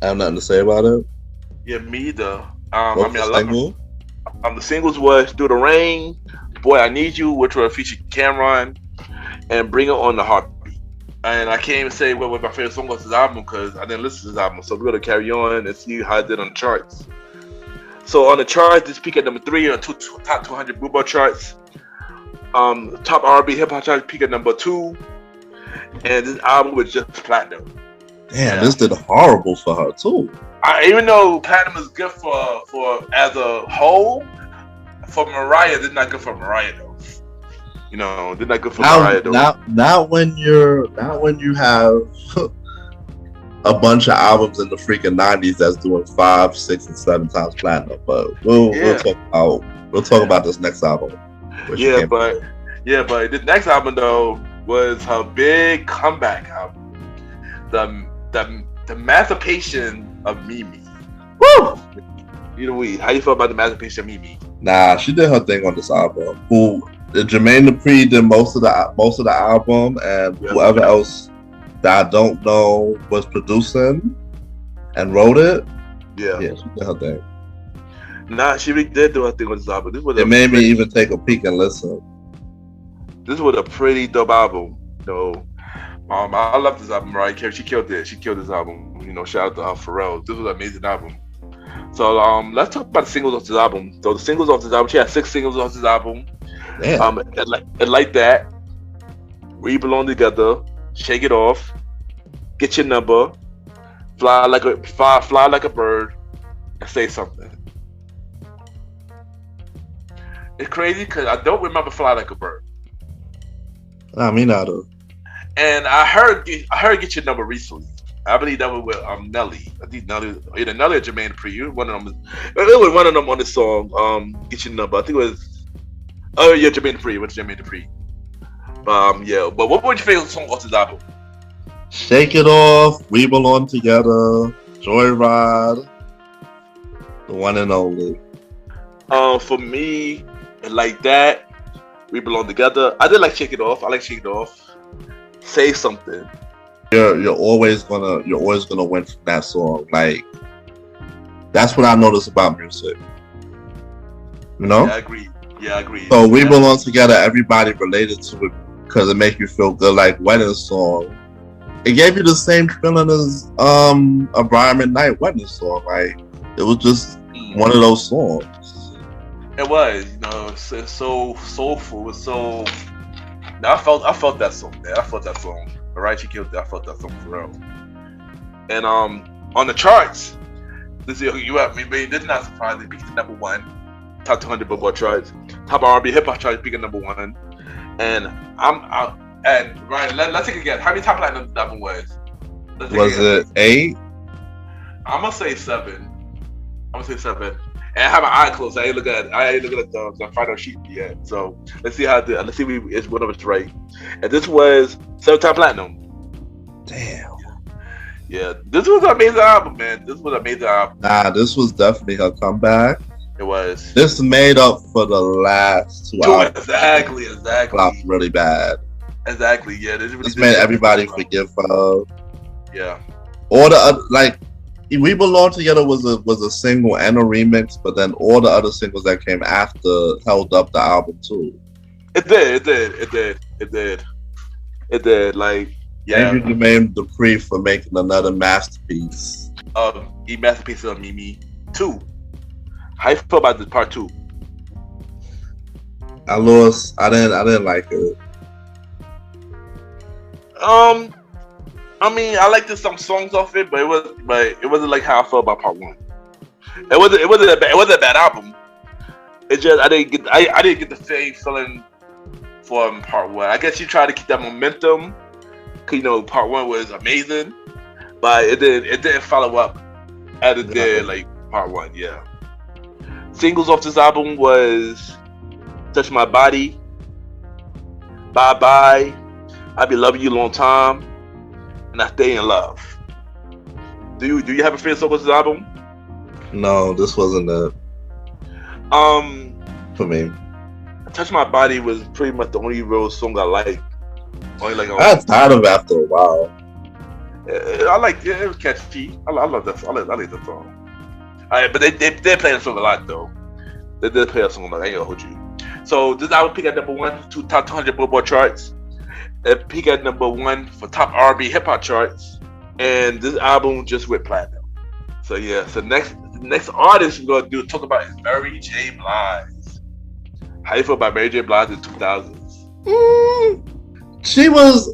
I have nothing to say about it. Yeah, me either. I love it. The singles was "Through the Rain," "Boy I Need You," which were featured Cameron, and "Bring It On" the Heartbeat. And I can't even say what my favorite song was this album because I didn't listen to this album. So we're gonna carry on and see how it did on the charts. So on the charts, this peaked at number 3 on top 200 Billboard charts. Top R&B hip hop charts peaked at number 2, and this album was just platinum. Damn, this did horrible for her too. Even though platinum is good for as a whole, for Mariah, this is not good for Mariah though. You know, they're not good for Mariah though. Not when you have a bunch of albums in the freaking 90s that's doing 5, 6, and 7 times platinum. But we'll talk about this next album. But this next album though was her big comeback album, the Emancipation of Mimi. Woo! How you feel about the Emancipation of Mimi? Nah, she did her thing on this album. Jermaine Dupri did most of the album, and whoever else that I don't know was producing and wrote it. Yeah, she did her thing. Nah, she really did do her thing on this album. It made me even take a peek and listen. This was a pretty dope album. I love this album, right? She killed it. She killed this album. Shout out to her Pharrell. This was an amazing album. So let's talk about the singles of this album. So the singles of this album, she had 6 singles of this album. Damn. And like that, We Belong Together, Shake It Off, Get Your Number, Fly Like a Bird, and Say Something. It's crazy because I don't remember Fly Like a Bird. I mean, I do. And I heard Get Your Number recently. I believe that was with Nelly. I think Nelly or Jermaine Dupri. One of them. It was one of them on this song. Get Your Number. I think it was. Oh yeah, Jermaine Dupri. What's Jermaine Dupri? Yeah. But what was your favorite song off this album? Shake It Off, We Belong Together, Joyride, the one and only. For me, like that, We Belong Together. I did like Shake It Off. I like Shake It Off. Say Something. You're always gonna win from that song. Like, that's what I notice about music. Yeah, I agree. So We Belong Together, everybody related to it because it makes you feel good. Like Wedding Song, it gave you the same feeling as a Brian McKnight Wedding Song. Like, it was just one of those songs. It was, it's so soulful. It's so. I felt that song. Man. I felt that song. Right, she killed it. I felt that song for real. And on the charts, this is not surprising. Peaked at number 1, top 200 Billboard charts, top R&B hip hop charts, peaked at number 1. And Ryan, let's take it again. How many top platinum the album was? Was it 8? I'm gonna say 7. And I have my eye closed. I ain't looking at the final sheet yet. So let's see how let's see if one of us right. And this was 7-time platinum. Damn. Yeah, this was an amazing album, man. This was an amazing album. Nah, this was definitely her comeback. It was. This made up for the last 2 albums. Exactly. Flopped really bad. Exactly. Yeah, this made everybody forgive her. Yeah. All the other, like We Belong Together was a single and a remix, but then all the other singles that came after held up the album too. It did. Like, yeah. Thank you, Jermaine Dupri, for making another masterpiece. Masterpiece of Mimi 2. How you feel about this part 2? I didn't like it. I mean, I liked some songs off it, but it wasn't like how I felt about part 1. It wasn't a bad album. It just I didn't get the same feeling from part 1. I guess you tried to keep that momentum, 'cause, part 1 was amazing, but it didn't follow up as it did like part 1. Yeah. Singles off this album was "Touch My Body," "Bye Bye," "I Be Loving You a Long Time," and "I Stay in Love." Do you have a favorite song off this album? No, this wasn't it. For me, "Touch My Body" was pretty much the only real song I liked. I got tired of it after a while. I like it. It was catchy. I love that. I like that song. But they play the song a lot though. They did play a song a lot. I ain't gonna hold you. So this album peaked at number 1 to top 200 Billboard charts. It peaked at number 1 for top R&B hip hop charts, and this album just went platinum. So yeah. So next artist we're gonna talk about is Mary J. Blige. How you feel about Mary J. Blige in 2000s? She was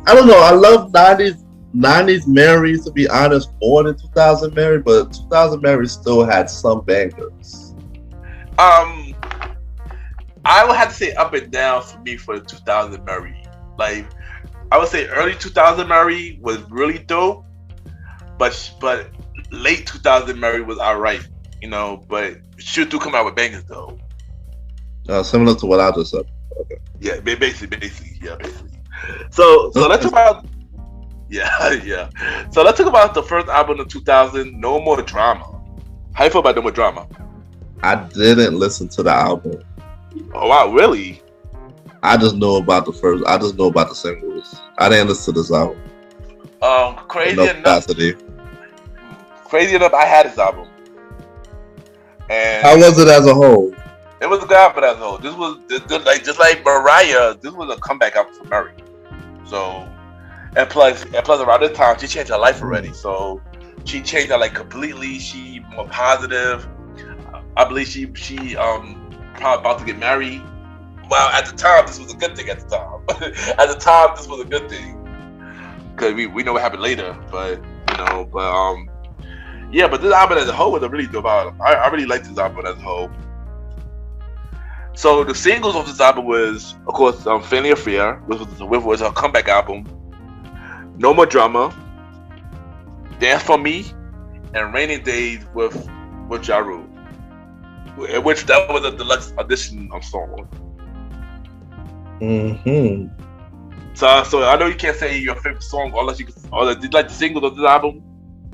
I don't know. I love 90s Mary, to be honest, more than 2000 Mary, but 2000 Mary still had some bangers. I would have to say up and down for me for the 2000 Mary. Like, I would say early 2000 Mary was really dope, but late 2000 Mary was alright, but she do come out with bangers though. Similar to what I just said. Okay. Yeah, basically. So let's talk about So let's talk about the first album of 2000, "No More Drama." How you feel about "No More Drama"? I didn't listen to the album. Oh wow, really? I just know about the singles. I didn't listen to this album. Crazy enough, I had this album. And how was it as a whole? It was a good album as a whole. This was just like Mariah. This was a comeback album for Mary. So, and plus around this time she changed her life already. So she changed her life completely. She more positive. I believe she probably about to get married. Well, at the time this was a good thing. At the time this was a good thing, because we know what happened later. But but this album as a whole was a really dope album. I really liked this album as a whole. So the singles of this album was, of course, "Family Affair," which was her comeback album, "No More Drama," "Dance for Me," and "Rainy Days" with Ja Rule, which that was a deluxe edition song. Mm-hmm. So I know you can't say your favorite song unless did you like the singles of this album?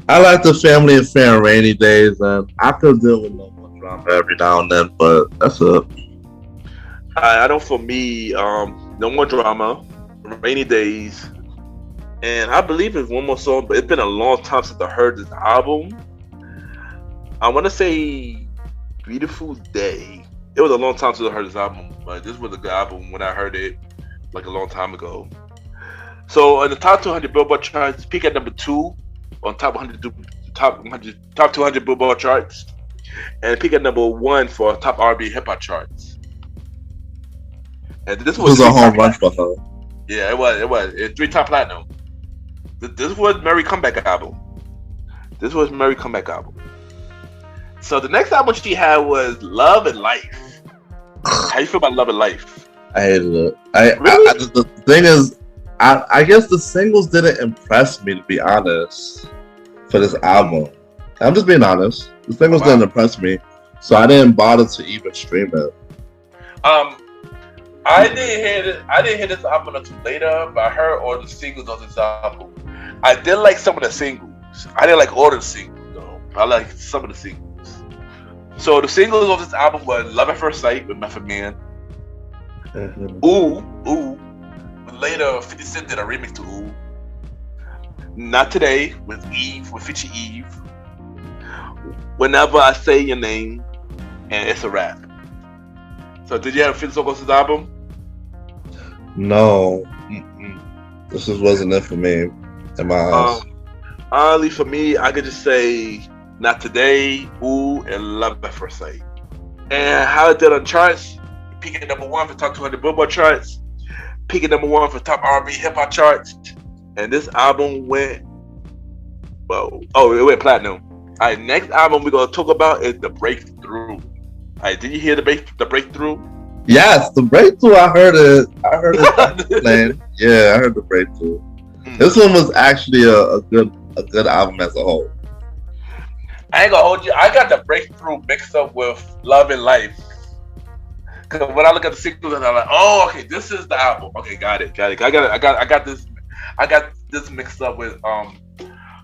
I like the "Family Affair" and "Rainy Days," and I could deal with "No More Drama" every now and then, but that's it. I know for me, "No More Drama," "Rainy Days," and I believe it's one more song, but it's been a long time since I heard this album. I want to say "Beautiful Day." It was a long time since I heard this album, but this was a good album when I heard it, like a long time ago. So in the top 200 Billboard charts, peak at number 2 on top 200 Billboard charts, and peak at number 1 for top R&B hip hop charts. And this was a home run for her. Yeah, it was. It's 3-time platinum. This was Mary's comeback album. So the next album she had was "Love and Life." How you feel about "Love and Life"? I hated it. Really? The thing is, I guess the singles didn't impress me, to be honest, for this album. I'm just being honest. The singles didn't impress me, so I didn't bother to even stream it. I didn't hear this album until later, but I heard all the singles of this album. I did like some of the singles. I didn't like all the singles though. I like some of the singles. So the singles of this album were "Love at First Sight" with Method Man. Mm-hmm. Ooh. Later, 50 Cent did a remix to "Ooh." Not Today with Eve, with Feature Eve. Whenever I Say Your Name, and It's a Wrap. So did you have a favorite song off this album? No. This just wasn't it for me in my eyes. Honestly, for me, I could just say Not Today, Ooh, and Love at First Sight. And how it did on charts, peaking at number 1 for top 200 Billboard charts, peaking number 1 for top R&B hip hop charts, and this album went, it went platinum. All right, next album we're gonna talk about is The Breakthrough. All right, did you hear the Breakthrough? Yes, The Breakthrough. I heard it playing. Yeah, I heard The Breakthrough. This one was actually a good album as a whole. I ain't gonna hold you. I got The Breakthrough mixed up with Love and Life. Cause when I look at the singles, I'm like, oh, okay, this is the album. Okay, got it. I got this mixed up with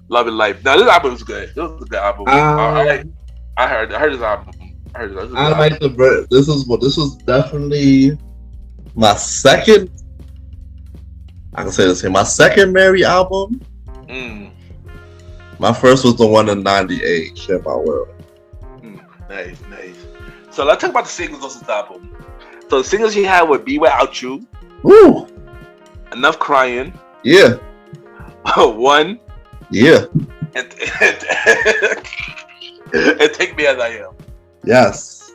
Love and Life. Now this album was good. This was a good album. I heard this album. I like this was definitely my second. I can say the same. My second Mary album. My first was the one in '98, Share My World. Nice. So let's talk about the singles of this album. So the singles he had were Be Without You. Woo! Enough Crying. Yeah. One. Yeah. And Take Me As I Am. Yes.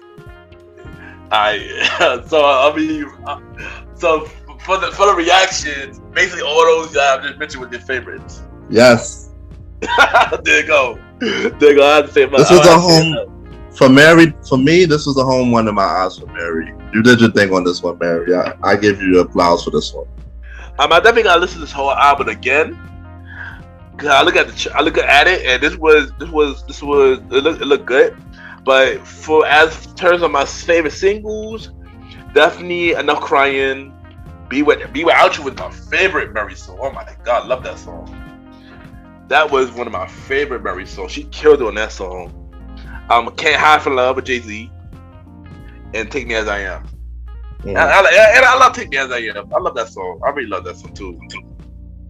So for the reactions, basically all those I just mentioned were their favorites. Yes. There you go. I had to say this was a home for Mary. For me, this was a home run in my eyes for Mary. You did your thing on this one, Mary. I give you applause for this one. I definitely gotta listen to this whole album again. Cause I look at it, and this was it looked good. But for as terms of my favorite singles, definitely Enough Crying. Be Without You was my favorite Mary song. Oh my God, love that song. That was one of my favorite Mary songs. She killed it on that song. Can't Hide From Love with Jay-Z, and Take Me As I Am. And I love Take Me As I Am. I love that song. I really love that song too.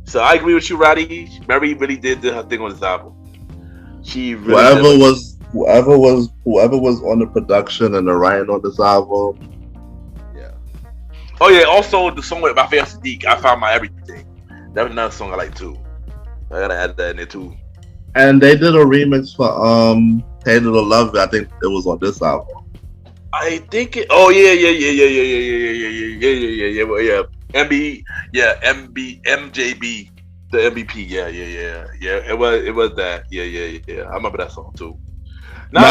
So I agree with you, Roddy. Mary really did her thing on this album. She really whoever was on the production and the writing on this album. Yeah. Oh yeah. Also the song with my favorite Sadiq, I Found My Everything. That was another song I like too. I gotta add that in there too. And they did a remix for Hated or Love It. I think it was on this album. I think it. Oh yeah. MJB, the MVP. Yeah. It was that. Yeah. I remember that song too. This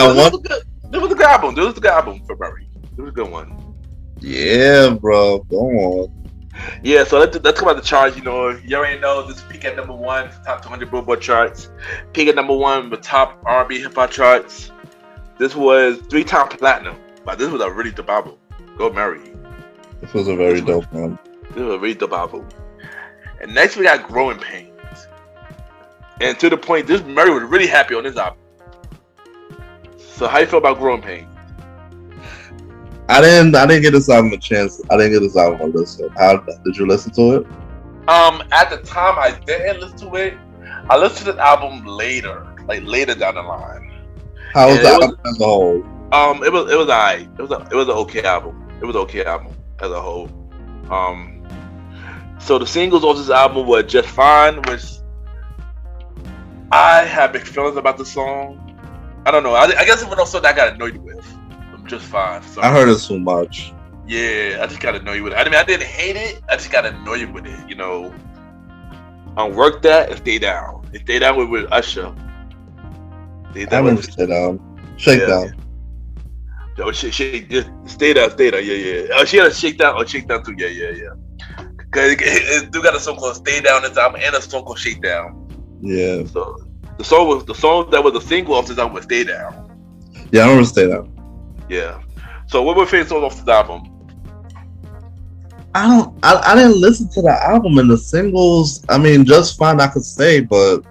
was a good album. This was a good album for Murray. It was a good one. Yeah, bro. Go on. Yeah, so let's talk about the charts. You already know this peak at number 1 for top 200 Billboard charts. Peak at number 1 for top R&B hip hop charts. This was 3-time platinum. But this was a really dope album. Go Mary. This was a very dope one. This was a really dope album. And next we got Growing Pains. And to the point, this Mary was really happy on this album. So how you feel about Growing Pains? I didn't get this album a chance. I didn't get this album a listen. How did you listen to it? At the time I didn't listen to it. I listened to the album later down the line. How was the album as a whole? It was alright. It was an okay album. It was an okay album as a whole. So the singles of this album were Just Fine, which I have mixed feelings about the song. I don't know. I guess it was also that I got annoyed with. Just Fine. I heard it so much. Yeah, I just got annoyed with it. I mean, I didn't hate it. I just got annoyed with it. Work That and Stay Down. And Stay Down with Usher. Stay down. Shake down. Oh, shake. Just stay down. Yeah. Oh, she had a shake down too. Yeah. Cause it do got a song called Stay Down in this album and a song called Shake Down. Yeah. So the song that was a single off this album was Stay Down. Yeah, I remember Stay Down. Yeah. So what were your favorite songs off this album? I didn't listen to the album and the singles. I mean, Just Fine I could say, but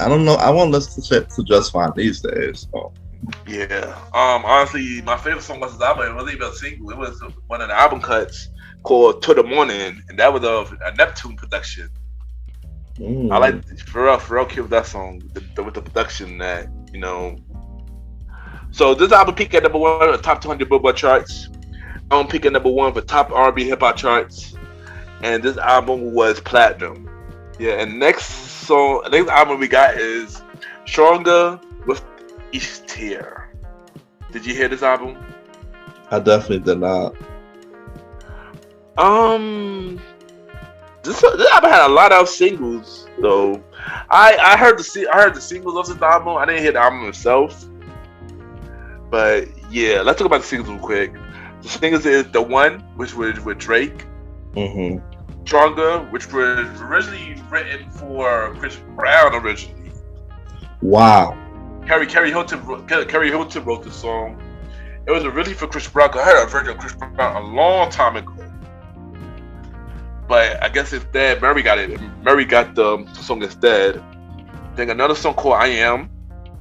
I don't know. I won't listen to Just Fine these days. So. Yeah. Honestly, my favorite song was this album. It wasn't even a single. It was one of the album cuts called To the Morning, and that was a Neptune production. I like Pharrell killed that song with the production that So this album peaked at number 1 on the top 200 Billboard charts. Album peaked at number 1 for top R&B hip hop charts, and this album was platinum. Yeah, and next album we got is Stronger with Each Tear. Did you hear this album? I definitely did not. This album had a lot of singles though. I heard the singles of this album. I didn't hear the album itself. But yeah, let's talk about the singles real quick. The singles is The One, which was with Drake. Mm-hmm. Stronger, which was originally written for Chris Brown originally. Wow. Carrie Hilton wrote the song. It was originally for Chris Brown. I heard a version of Chris Brown a long time ago. But I guess instead, Mary got it. Mary got the song instead. Then another song called I Am.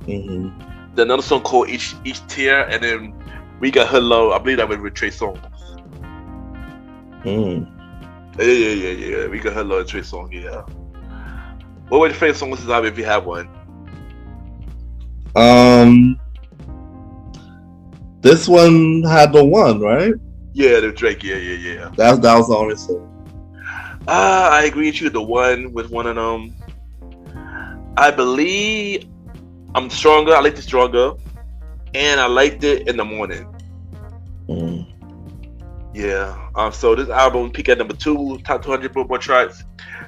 Mm-hmm. Then another song called Each Tear. And then we got Hello. I believe that was with Trey Songz. Yeah. We got Hello and Trey Songz, yeah. What was your favorite song on this album if you have one? This one had The One, right? Yeah, the Drake, yeah. That was the only song. I agree with you. The One was one of them. I believe I'm Stronger. I liked it Stronger, and I liked it In the Morning. Yeah. So this album peaked at number 2, top 200 Billboard charts.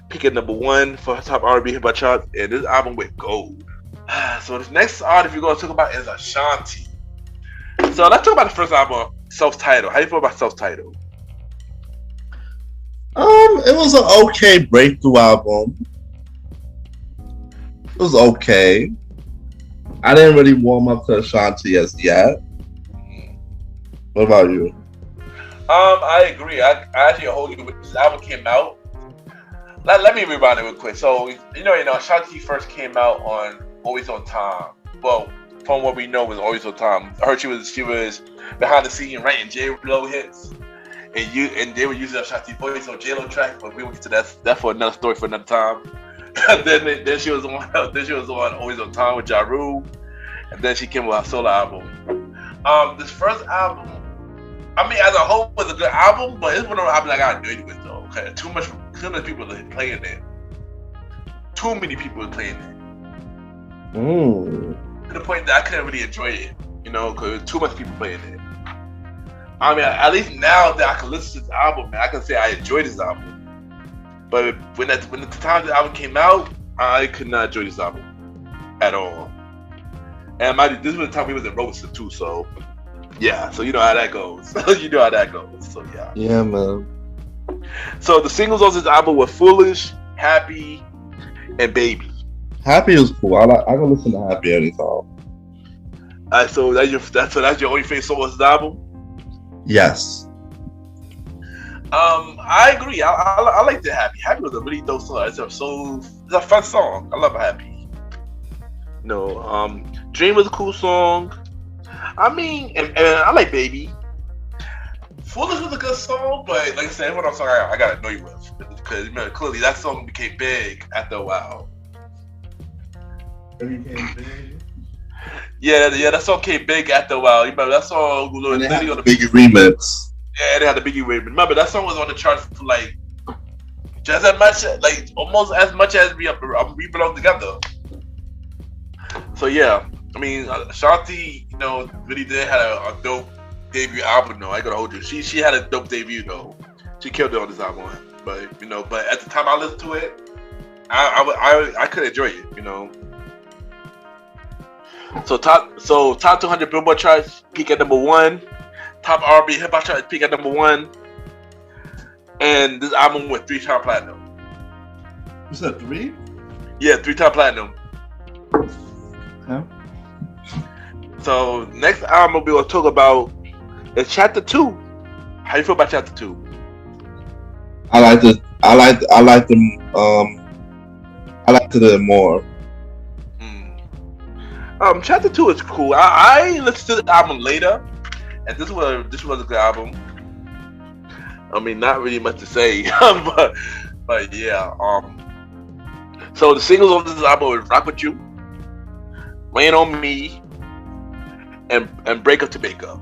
Peaked at number 1 for top R&B hip hop charts, and this album went gold. So this next artist we're gonna talk about is Ashanti. So let's talk about the first album, Self-Titled. How do you feel about Self-Titled? It was an okay breakthrough album. It was okay. I didn't really warm up to Ashanti as yet. What about you? I agree. I actually hold you when this album came out. Let me rewind it real quick. So Ashanti first came out on Always on Time. Well, from what we know, was Always on Time. I heard she was behind the scene writing J-Lo hits, and they were using Ashanti voice on J-Lo track. But we will get to that for another story for another time. then she was on Always on Time with Ja Rule, and then she came with her solo album. This first album, I mean, as a whole, was a good album, but it's one of the albums I got annoyed with though. Okay, too many people are playing it. Too many people are playing it. To the point that I couldn't really enjoy it, because too much people playing it. I mean, at least now that I can listen to this album, man, I can say I enjoyed this album. But when the time the album came out, I could not enjoy this album at all. And this was the time we was in Roasted too, so yeah. So you know how that goes. So yeah. Yeah, man. So the singles on this album were Foolish, Happy, and Baby. Happy was cool. I can listen to Happy anytime. So that's your only favorite song on this album? Yes. I agree. I like the Happy. Happy was a really dope song. It's a fun song. I love Happy. Dream was a cool song. I mean, and I like Baby. Foolish was a good song, but like I said, one song I got annoyed with because clearly that song became big after a while. It became big. Yeah, that song came big after a while. You remember that song was on the Biggie remix. Yeah, they had the Biggie remix. Remember that song was on the charts for like just as much, like almost as much as we belong together. So yeah, I mean, Ashanti, really did have a dope debut album. though. I gotta hold you. She had a dope debut though. She killed it on this album. But but at the time I listened to it, I could enjoy it. So top 200 Billboard charts peak at number 1. Top R&B hip hop charts peak at number 1. And this album went 3-time platinum. You said 3? Yeah, 3-time platinum. Okay. So next album we will talk about is Chapter 2. How you feel about Chapter 2? I liked it more. Chapter 2 is cool. I listened to the album later, and this was a good album. I mean, not really much to say, but yeah. So the singles on this album is "Rock with You," "Rain on Me," and "Break Up to Make Up."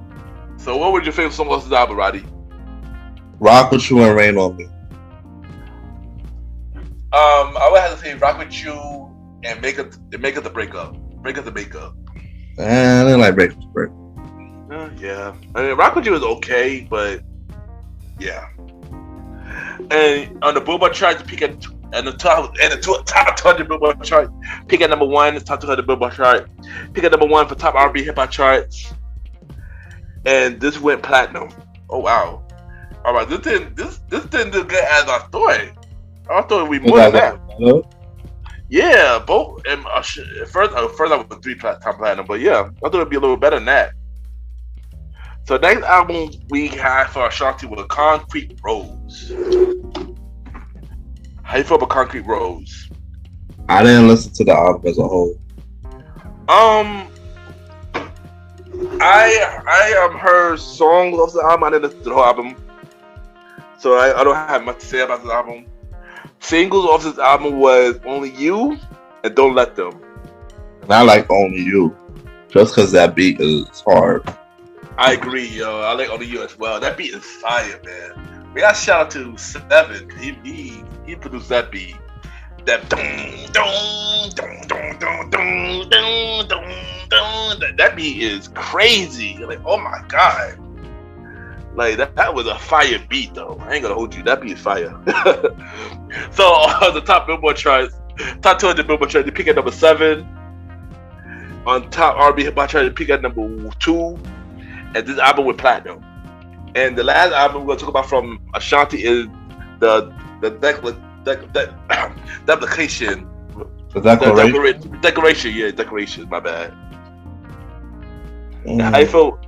So what would your favorite song off this album, Roddy? "Rock with You" and "Rain on Me." I would have to say "Rock with You" and "Make Up the Breakup." "Break Up the Makeup." I didn't like "Break Up to Break." Yeah, I mean, "Rock with You" is okay, but yeah. And on the Billboard chart, to peak at the top 200 Billboard chart, peak at number 1. The top 200 Billboard chart, peak at number 1 for top R&B hip hop charts. And this went platinum. Oh wow! All right, this didn't do good as I thought. I thought we more than that. Yeah, both. And first I was 3 top platinum, but yeah, I thought it'd be a little better than that. So next album we had for Ashanti was "Concrete Rose." How you feel about "Concrete Rose"? I didn't listen to the album as a whole. I heard songs of the album. I didn't listen to the whole album, so I don't have much to say about this album. Singles off this album was "Only You" and "Don't Let Them." And I like "Only You" just because that beat is hard. I agree, yo. I like "Only You" as well. That beat is fire, man. We got shout out to Seven. He produced that beat. That that beat is crazy. Like, oh my god. Like that was a fire beat though. I ain't gonna hold you. That beat is fire. So on the top Billboard charts, top 200 Billboard charts, they peak at number 7. On top R&B hip hop chart, they peak at number 2. And this album went platinum. And the last album we're gonna talk about from Ashanti is the Decoration. The Declaration. Decoration. My bad. How you feel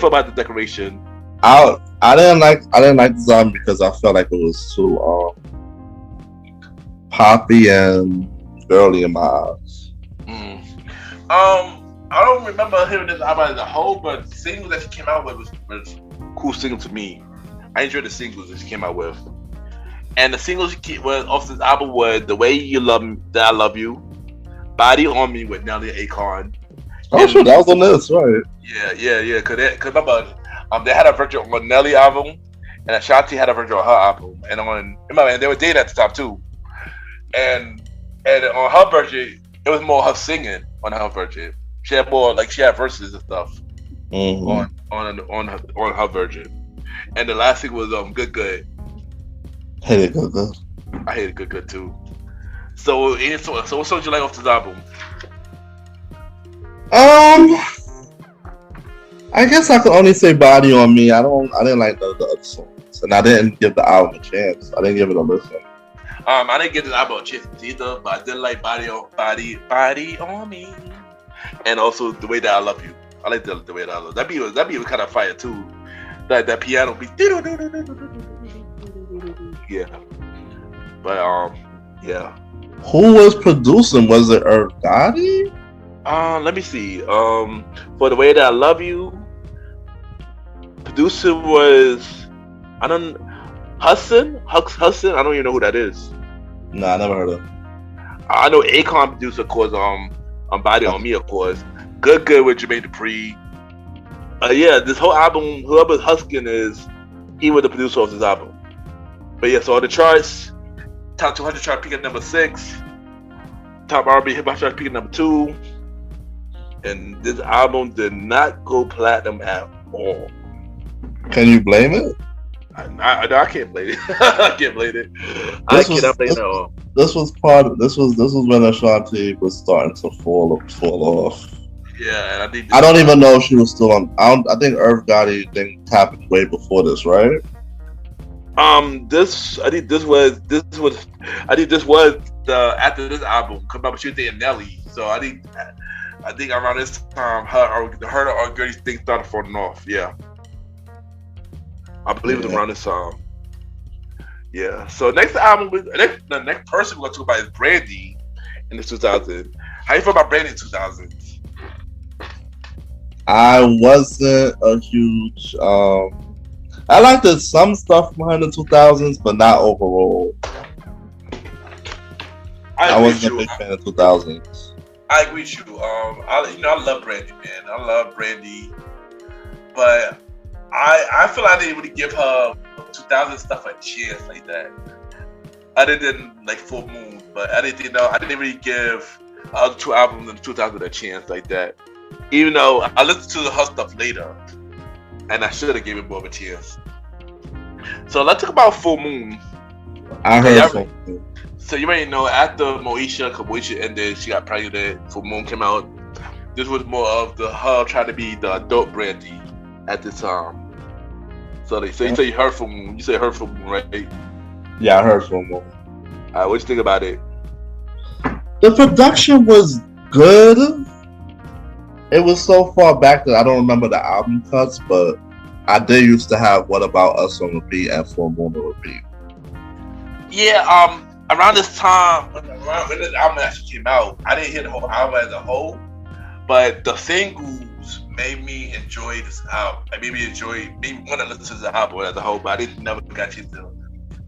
about the Decoration? I didn't like this album because I felt like it was too poppy and girly in my eyes. I don't remember hearing this album as a whole, but the singles that she came out with was cool single to me. I enjoyed the singles that she came out with. And the singles was off this album was "The Way You Love Me, That I Love You," "Body on Me" with Nelly and Akon. Oh, sure, that was on this, right? Yeah. Cause remember, they had a version on Nelly album, and Ashanti had a version on her album, and they were dating at the time too. And on her version, it was more her singing on her version. She had more she had verses and stuff on her version. And the last thing was Good. Hated Good. I hated Good too. So what songs did you like off this album? I guess I could only say "Body on Me." I didn't like the other songs, and I didn't give the album a chance. I didn't give it a listen. I didn't give this album a chance either, but I did like "Body on Me," and also "The Way That I Love You." I like the Way That I Love You. That beat was kind of fire too. That piano beat. Yeah. But yeah. Who was producing? Was it Roddy? Let me see. For "The Way That I Love You," producer was Hudson. I don't even know who that is. Nah, I never heard of him. I know Akon produced, of course. "Body on Me," of course. Good with Jermaine Dupri. Yeah, this whole album, whoever Huskin is, he was the producer of this album. But yeah, so on the charts, top 200 chart peak at number 6, top R&B hip hop chart peak at number 2, and this album did not go platinum at all. Can you blame it? I can't blame it. I can't blame it. I cannot blame it at all. This was when Ashanti was starting to fall off. Yeah, and I don't even know if she was still on. I think Irv Gotti thing happened way before this, right? This was the after this album. Come up, she was dating Nelly, so I think around this time her Gertie thing started falling off. Yeah, I believe it was around this time. Yeah. So next album, the next person we're gonna talk about is Brandy in the 2000s. How you feel about Brandy in 2000s? I wasn't a huge. I liked some stuff behind the 2000s, but not overall. I wasn't a big fan of 2000s. I agree with you. I love Brandy, man. I love Brandy, but I feel like I didn't really give her 2000 stuff a chance like that. Other than like Full Moon, but I didn't really give the other two albums in 2000 a chance like that. Even though I listened to her stuff later, and I should have given it more of a chance. So let's talk about Full Moon. I heard Full Moon. So you already know after Moesha ended, she got pregnant. Full Moon came out. This was more of her trying to be the adult Brandy at the time. So you say you heard Full Moon. You say heard Full Moon, right? Yeah, I heard Full Moon. What you think about it? The production was good. It was so far back that I don't remember the album cuts, but I did used to have What About Us on repeat and Full Moon on repeat. Yeah, around this time, when this album actually came out, I didn't hear the whole album as a whole, but the singles made me enjoy this album. It made me want to listen to the album as a whole, but I never got you to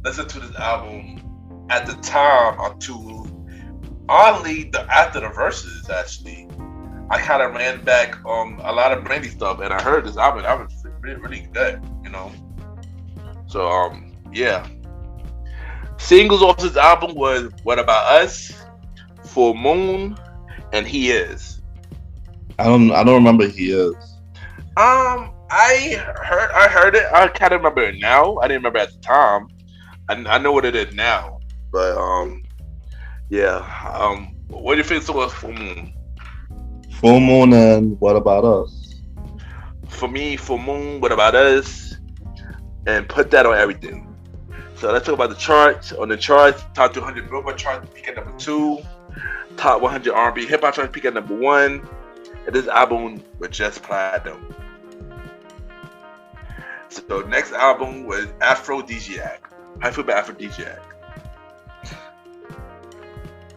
listen to this album at the time until oddly after the verses. Actually, I kind of ran back on a lot of Brandy stuff, and I heard this album. That was really, really good, you know. So yeah. Singles off this album was What About Us, Full Moon, and He Is. I don't remember He Is. I heard it. I kind of remember it now. I didn't remember at the time. I know what it is now. But yeah. What do you think was Full Moon? Full Moon and What About Us? For me, Full Moon, What About Us, and put that on everything. So let's talk about the charts. On the charts, top 200 Billboard charts peak at number 2, top 100 R&B hip hop charts peak at number 1, and this album was just platinum. So next album was Aphrodisiac. How you feel about Aphrodisiac?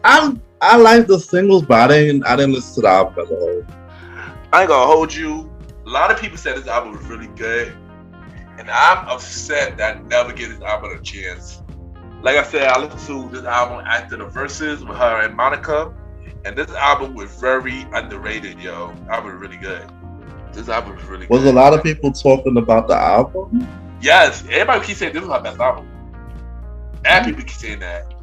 I like the singles, but I didn't listen to the album as a whole. I ain't gonna hold you. A lot of people said this album was really good. And I'm upset that I never gave this album a chance. Like I said, I listened to this album after the verses with her and Monica. And this album was very underrated, yo. That album was really good. This album was really good. Was a lot of people talking about the album? Yes. Everybody keeps saying this was her best album. And people keep saying that.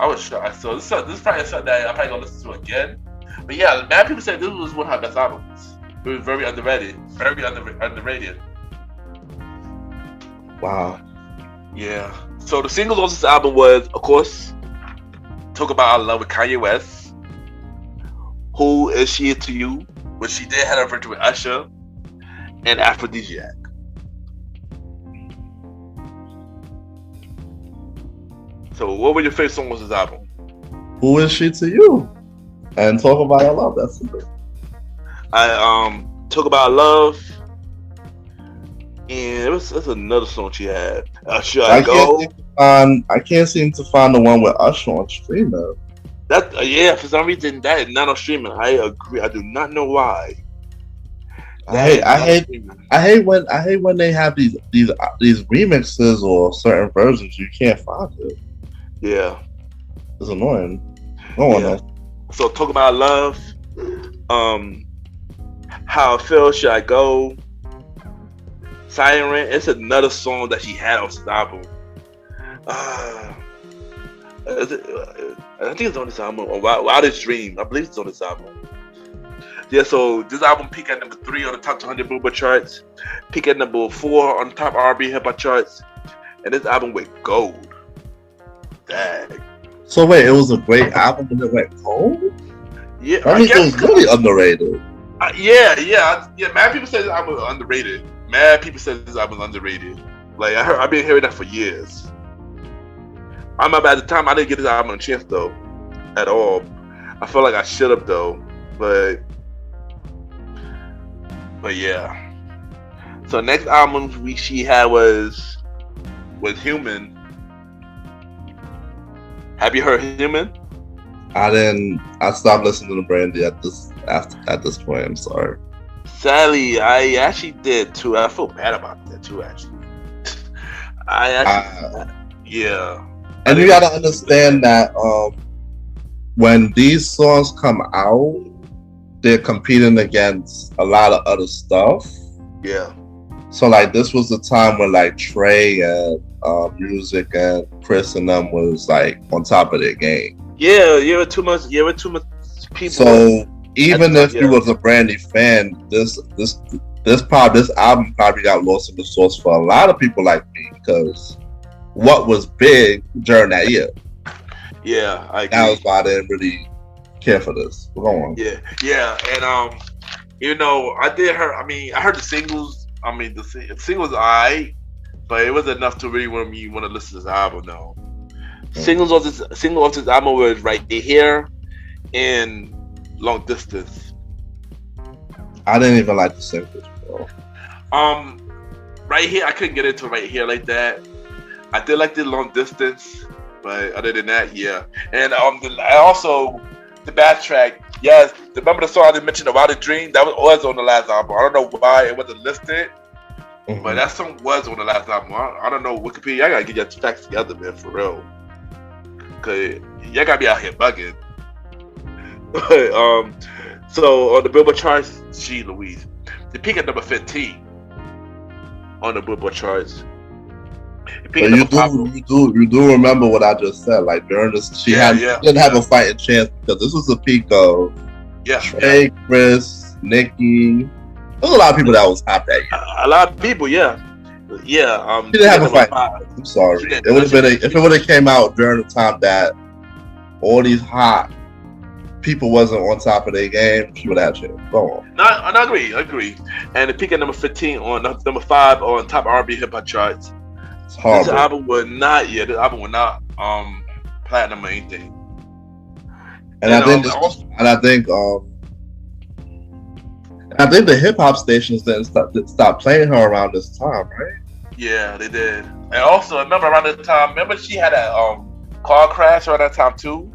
I was shocked. So this is probably something that I'm probably going to listen to again. But yeah, mad people say this was one of her best albums. It was very underrated. Very underrated. Wow. Yeah. So the singles on this album was, of course, Talk About Our Love with Kanye West, Who Is She To You, which she did have a version with Usher, and Aphrodisiac. So what were your favorite songs on this album? Who Is She To You? And Talk About Our Love. That's it. I Talk About Love. And that's another song she had. Should I Go? I can't seem to find the one with Usher on streaming. That yeah, for some reason that is not on streaming. I agree. I do not know why. I hate when they have these remixes or certain versions you can't find it. Yeah, it's annoying. No one knows. So Talk About Love. How I Feel, Should I Go? Siren, it's another song that she had on this album. I think it's on this album. Or Wildest Dream. I believe it's on this album. Yeah, so this album peaked at number 3 on the top 200 Billboard charts. Peaked at number 4 on the top R&B hip hop charts. And this album went gold. Dang. So wait, it was a great album when it went gold? Yeah, I mean, it was really underrated. Yeah. Mad people say this album was underrated. Mad people say this album is underrated. Like I've been hearing that for years. At the time I didn't get this album a chance though, at all. I felt like I should have though, but yeah. So next album she had was Human. Have you heard Human? I stopped listening to Brandy at this point. I'm sorry. Sadly, I actually did too. I feel bad about that too. Actually, yeah. And you gotta understand that when these songs come out, they're competing against a lot of other stuff. Yeah. So like this was the time when like Trey and Music and Chris and them was like on top of their game. Yeah, you were too much people. So even if you was a Brandy fan, this album probably got lost in the sauce for a lot of people like me, because what was big during that year. Yeah, I agree. That was why I didn't really care for this. Go on. Yeah, and you know, I heard the singles. I mean, the singles alright, but it wasn't enough to really want to listen to this album. No, single of this album was Right Here and Long Distance. I didn't even like the singles, bro. Right Here, I couldn't get into Right Here like that. I did like the Long Distance, but other than that, yeah. And the backtrack, yes. Remember the song I didn't mention, The Wild Dream? That was on the last album. I don't know why it wasn't listed, but that song was on the last album. I don't know, Wikipedia. I gotta get your facts together, man, for real. Cause y'all gotta be out here bugging. So on the Billboard charts, Louise, they peak at number 15 on the Billboard charts. So you do remember what I just said? Like during this, she didn't have a fighting chance, because this was the peak of Trey, Chris, Nicki. There's a lot of people that was hot that year. A lot of people, yeah. She didn't have a fight. I'm sorry. It would have been if it would have came out during the time that all these hot people wasn't on top of their game, she would have had chance. Go on. No, I agree. And the peak at number 15 on number 5 on top R&B hip hop charts. This album would not platinum or anything. And I think the hip hop stations didn't stop playing her around this time, right? Yeah, they did. And also, remember around this time, she had a car crash around that time too.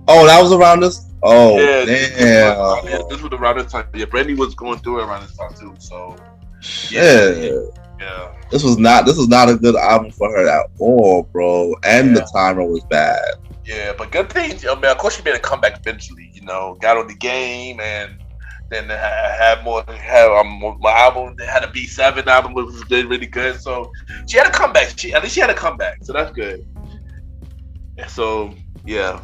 Oh, that was around this. Oh, yeah, damn. This was around this time. Yeah, Brandy was going through it around this time too. So, yeah. This is not a good album for her at all, bro. And the timer was bad. Yeah, but good thing. Of course, she made a comeback eventually. You know, got on the game, and then had more album. They had a B7 album, which was really good. So she had a comeback. At least she had a comeback. So that's good. So yeah.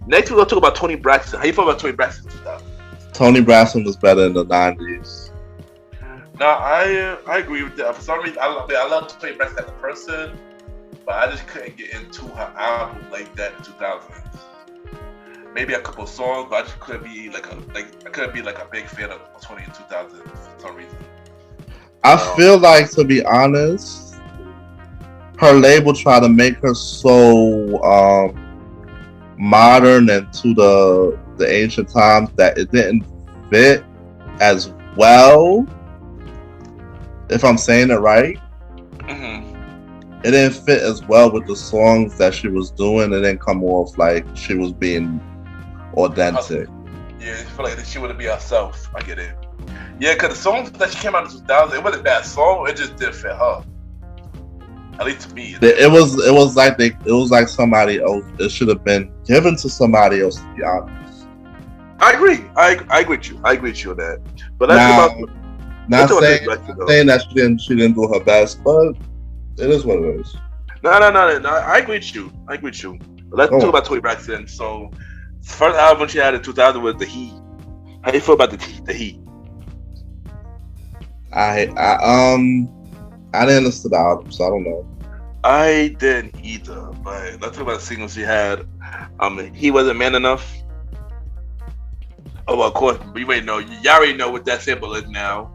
Next, we're gonna talk about Toni Braxton. How you feel about Toni Braxton? Toni Braxton was better in the 90s. No, I agree with that. For some reason, I love Toni Braxton as a person, but I just couldn't get into her album like that in 2000s. Maybe a couple songs, but I just couldn't be like a big fan of Toni in 2000s for some reason. I feel like, to be honest, her label tried to make her so modern and to the ancient times that it didn't fit as well. If I'm saying it right, it didn't fit as well with the songs that she was doing. It didn't come off like she was being authentic. Yeah, I feel like she wouldn't be herself. I get it. Yeah, because the songs that she came out in 2000, it wasn't a bad song. It just didn't fit her. At least to me. It was like somebody else. It should have been given to somebody else, to be honest. I agree. I agree with you. I agree with you on that. But that's not saying that she didn't do her best, but it is what it is. No. I agree with you. But let's talk about Toni Braxton. So, the first album she had in 2000 was The Heat. How do you feel about The Heat? I didn't listen to the album, so I don't know. I didn't either, but let's talk about the singles she had. He Wasn't Man Enough. Oh, well, of course, y'all already know what that sample is now.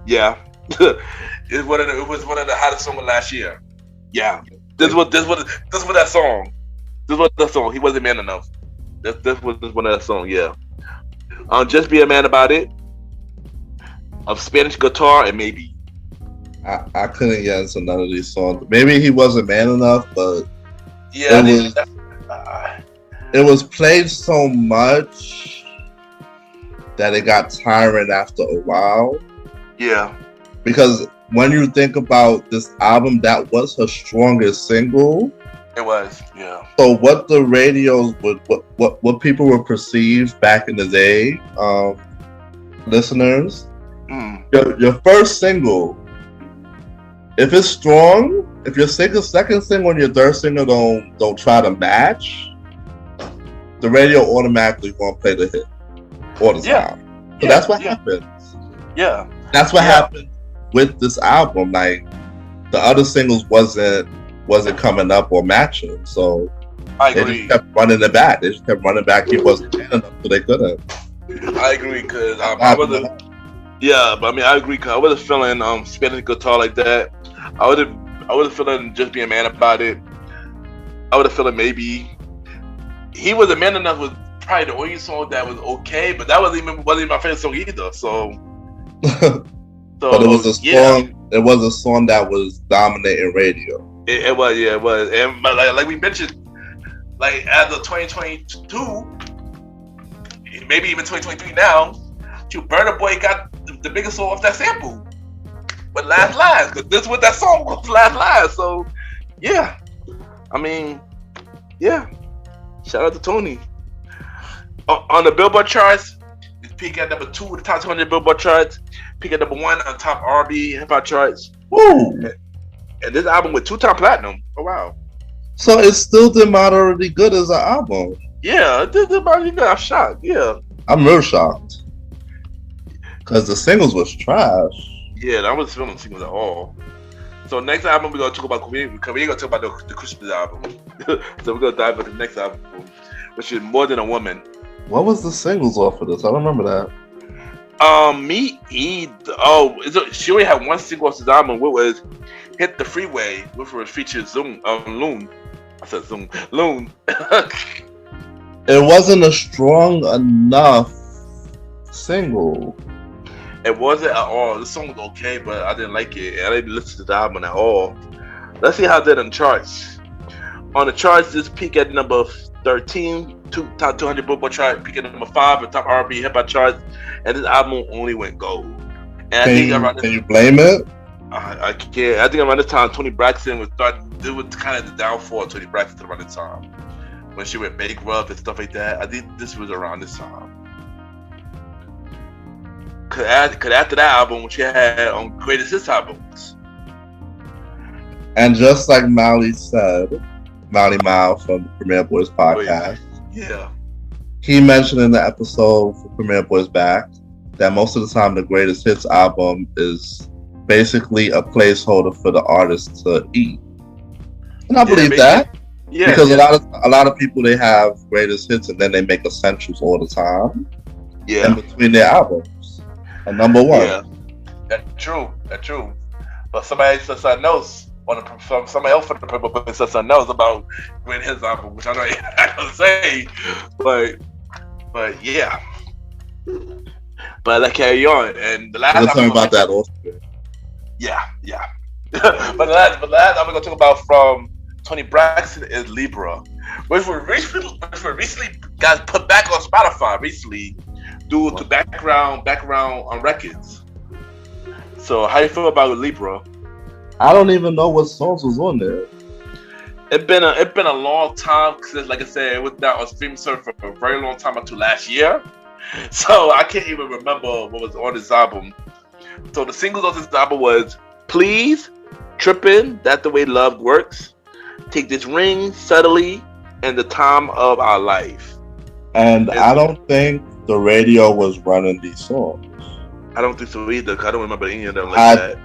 Yeah. It was one of the hottest songs last year. Yeah. This was that song. This was the song. He Wasn't Man Enough. This was one of that song, yeah. Just Be a Man About It. Of Spanish Guitar, and Maybe. I couldn't get into none of these songs. Maybe He Wasn't Man Enough, but it was played so much that it got tiring after a while. Yeah. Because when you think about this album, that was her strongest single. It was, yeah. So what the radios, what people were perceived back in the day, listeners, your first single, if it's strong, if your second single and your third single don't try to match, the radio automatically gonna play the hit all the time. So that's what happens. Yeah. That's what happened with this album. Like the other singles wasn't coming up or matching. So I agree. They just kept running it back. They just kept running back. He wasn't paying enough, so they couldn't. I agree because I wasn't. Yeah, but I mean I agree because I wasn't feeling spinning guitar like that. I wasn't feeling just being man about it. I would have feeling maybe he was a man enough was probably the only song that was okay, but that wasn't even my favorite song either. So but it was a song. Yeah. It was a song that was dominating radio. It was, yeah, it was. And but like we mentioned, like as of 2022, maybe even 2023 now, Burna Boy got the biggest song off that sample. But Last Lies, because this is what that song was, Last Lies. So yeah, I mean, yeah. Shout out to Tony. On the Billboard charts, it's peaked at number 2 in the top 200 Billboard charts. Peaked at number 1 on top R&B hip hop charts. Woo! And this album with 2-time platinum. Oh wow! So it still did moderately good as an album. Yeah, it did moderately good. I'm shocked. Yeah, I'm real shocked because the singles was trash. Yeah, I wasn't feeling singles at all. So next album we're gonna talk about. We ain't gonna talk about the Christmas album. So we're gonna dive into the next album, which is More Than a Woman. What was the singles off of this? I don't remember that. She only had one single off this album, which was Hit the Freeway, which was featured Loon. I said Zoom. Loon. It wasn't a strong enough single. It wasn't at all. The song was okay, but I didn't like it. I didn't listen to the album at all. Let's see how it did on the charts. On the charts, this peaked at number 13, top 200 Billboard chart, peaked at number 5 in top R&B hip hop charts, and this album only went gold. And can you blame it? I can't. I think around this time, Toni Braxton was starting. It was kind of the downfall of Toni Braxton around this time when she went bankrupt and stuff like that. I think this was around this time. Cause after that album, she had on greatest hits albums. And just like Mally said, Mally Mal from the Premier Boys podcast, he mentioned in the episode for Premier Boys Back that most of the time the greatest hits album is basically a placeholder for the artist to eat. And I believe that. Yeah. Because a lot of people, they have greatest hits and then they make essentials all the time. Yeah. In between their albums. And number 1. Yeah. That's true. But somebody said something else somebody else from the Purple Book said something else about great hits album, which I know I don't say. But yeah. But let's carry on. And the last album talking about that also. Yeah. but the last I'm gonna talk about from Toni Braxton is Libra, which were recently got put back on Spotify recently due to background on records. So how you feel about Libra? I don't even know what songs was on there. It's been a long time because, like I said, it was not on streaming service for a very long time until last year. So I can't even remember what was on this album. So the singles of this album was Please, Trippin', That's the Way Love Works, Take This Ring, Subtly, and The Time of Our Life. And I don't think the radio was running these songs. I don't think so either, because I don't remember any of them that.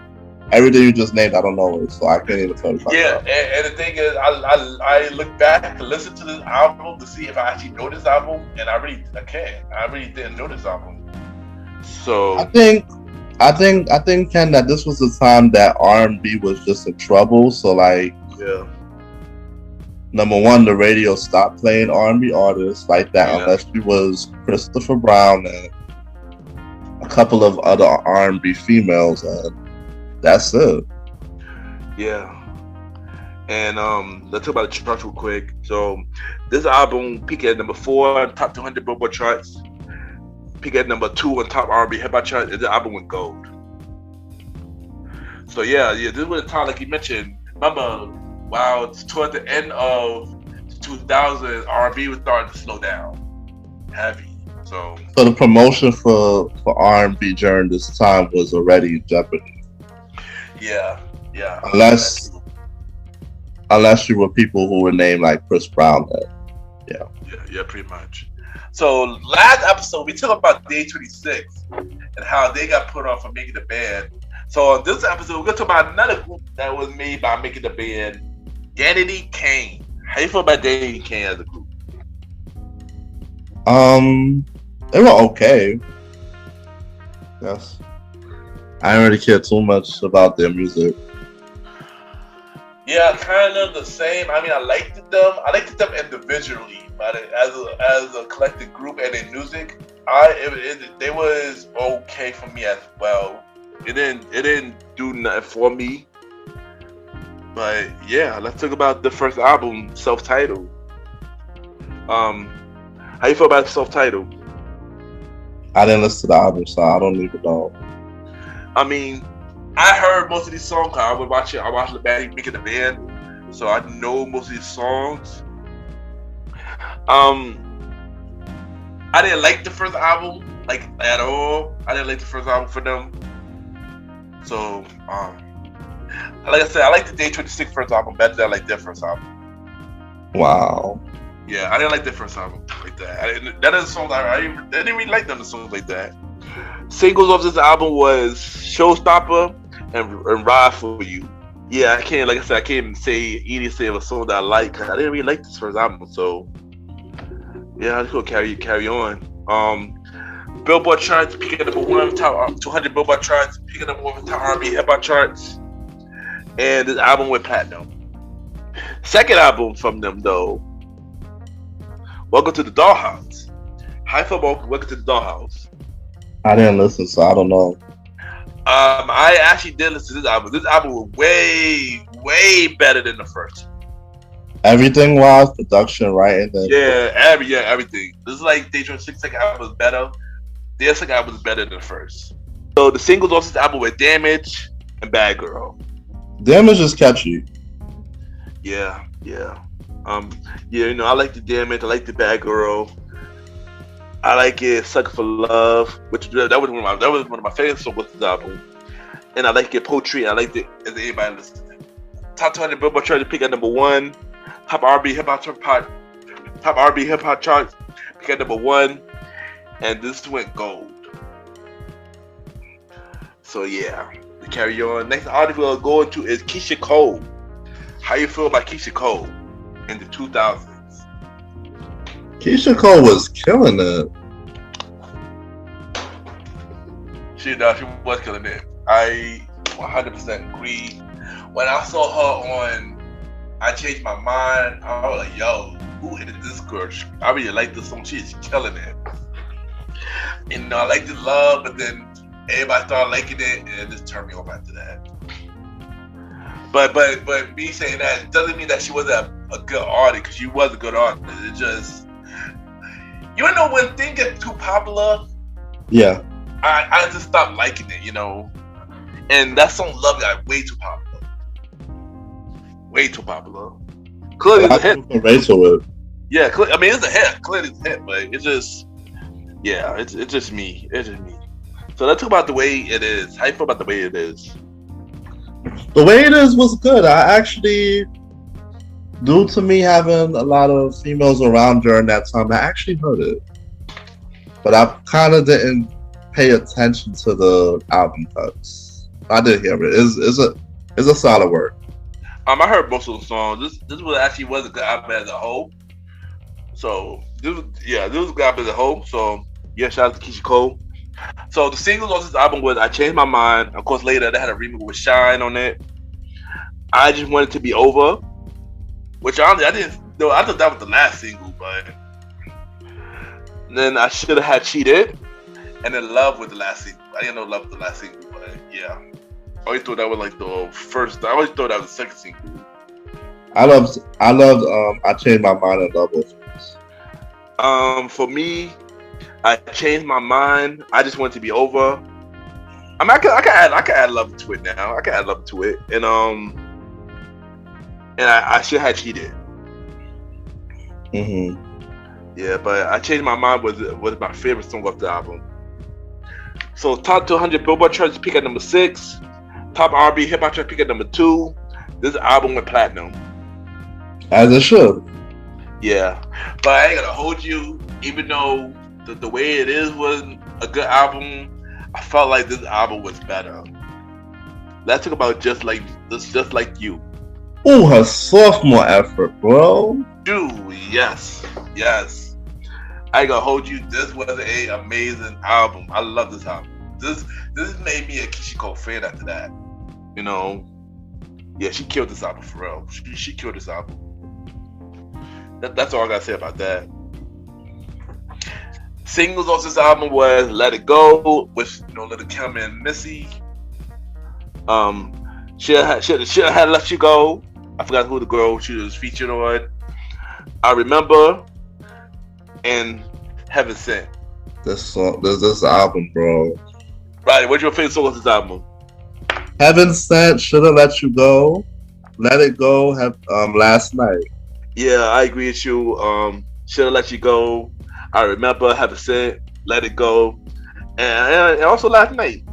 Everything you just named, I don't know it, so I can't even tell you. Yeah, and the thing is, I look back to listen to this album to see if I actually know this album, and I really didn't know this album. So I think Ken, that this was the time that R&B was just in trouble. So like, number 1, the radio stopped playing R&B artists like that unless it was Christopher Brown and a couple of other R&B females, and that's it. Yeah. And let's talk about the charts real quick. So this album peaked at number 4 on top 200 Billboard charts. Peaked at number 2 on top R&B hip hop charts. And the album went gold. So yeah, this was a time like you mentioned. Remember, wow, toward the end of 2000s, R&B was starting to slow down, heavy. So the promotion for R&B during this time was already in jeopardy. Yeah. Unless you were people who were named like Chris Brown. Yeah, pretty much. So last episode we talked about Day 26 and how they got put on for making the band. So on this episode we're gonna talk about another group that was made by making the band, Danity Kane. How you feel about Danity Kane as a group? They were okay. Yes. I didn't really care too much about their music. Yeah, kind of the same. I mean, I liked them. I liked them individually, but as a collective group and in music, they was okay for me as well. It didn't do nothing for me. But yeah, let's talk about the first album, self-titled. How you feel about self-titled? I didn't listen to the album, so I don't even know. I mean, I heard most of these songs. I watched the band making the band, so I know most of these songs. I didn't like the first album, like at all. I didn't like the first album for them. So, like I said, I like the Day 26 first album better than I like their first album. Wow. Yeah, I didn't like their first album like that. That is a song I didn't really like them. The songs like that. Singles of this album was Showstopper and Ride For You. Yeah, I can't even say a song that I like, because I didn't really like this first album. So yeah, I'm just gonna carry on. Billboard charts peaking at number 1 top 200 Billboard charts, peaking at number 1 top R&B hip hop charts, and this album went platinum. Second album from them though, Welcome to the Dollhouse. How you feel about Welcome to the Dollhouse? I didn't listen, so I don't know. I actually did listen to this album. This album was way, way better than the first. Everything wise, production, writing, everything. This is like Day 26 second album was better. Their second album was better than the first. So the singles off this album were Damage and Bad Girl. Damage is catchy. Yeah. I like the Damage. I like the Bad Girl. I like it. Sucker for Love, which that was one of my favorite songs with this album. And I like it. Poetry. And I liked it as anybody listening. Top 200 Billboard chart to pick at number 1. Top R&B hip hop charts pick at number 1. And this went gold. So yeah, to carry on. Next artist we'll go into is Keisha Cole. How you feel about Keisha Cole in the 2000s? Keisha Cole was killing it. She was killing it. I 100% agree. When I saw her on I Changed My Mind, I was like, yo, who is this girl? I really like this song. She's killing it. And I liked it, Love, but then everybody started liking it, and it just turned me off after that. But me saying that doesn't mean that she wasn't a good artist, because she was a good artist. It just, you know, when things get too popular, yeah, I just stopped liking it, you know. And that song Love got way too popular. Way too popular. Clearly it's a hit. It. Yeah, I mean it's a hit. Clearly it's a hit, but it's just, yeah, it's just me. It's just me. So let's talk about the way it is. How you feel about the way it is? The way it is was good. I actually, due to me having a lot of females around during that time, I actually heard it. But I kind of didn't pay attention to the album cuts. I did hear it. It's a solid work. I heard most of the songs. This was a good album as a whole. So this was a good album as a whole. So yeah, shout out to Keisha Cole. So the singles on this album was I Changed My Mind. Of course, later they had a remix with Shine on it. I Just Wanted to Be Over, which I didn't know. I thought that was the last single, but then I should have had Cheated, and then Love was the last single. I didn't know Love was the last single, but yeah. I always thought that was like the first. I always thought that was the second single. I loved I Changed My Mind and Love both. For me, I Changed My Mind. I Just Want to Be Over. I mean, I can add love to it now. I can add love to it, and I should have cheated. Mm-hmm. Yeah, but I changed my mind. Was my favorite song off the album. So top 200 Billboard charts peak at number 6. Top R&B hip hop chart peak at number 2. This album went platinum. As it should. Yeah, but I ain't gonna hold you. Even though the way it is was a good album, I felt like this album was better. Let's talk about just like you. Ooh, her sophomore effort, bro. Dude, yes. I ain't gonna hold you. This was an amazing album. I love this album. This made me a Kishiko fan after that. You know, yeah, she killed this album for real. She killed this album. That's all I gotta say about that. Singles off this album was "Let It Go" with Little Kim and Missy. She had "Let You Go." I forgot who the girl she was featured on. I Remember and Heaven Sent. This album, bro. Right, what's your favorite song of this album? Heaven Sent, Shoulda Let You Go, Let It Go, Last Night. Yeah, I agree with you. Shoulda Let You Go, I Remember, Heaven Sent, Let It Go, and also Last Night.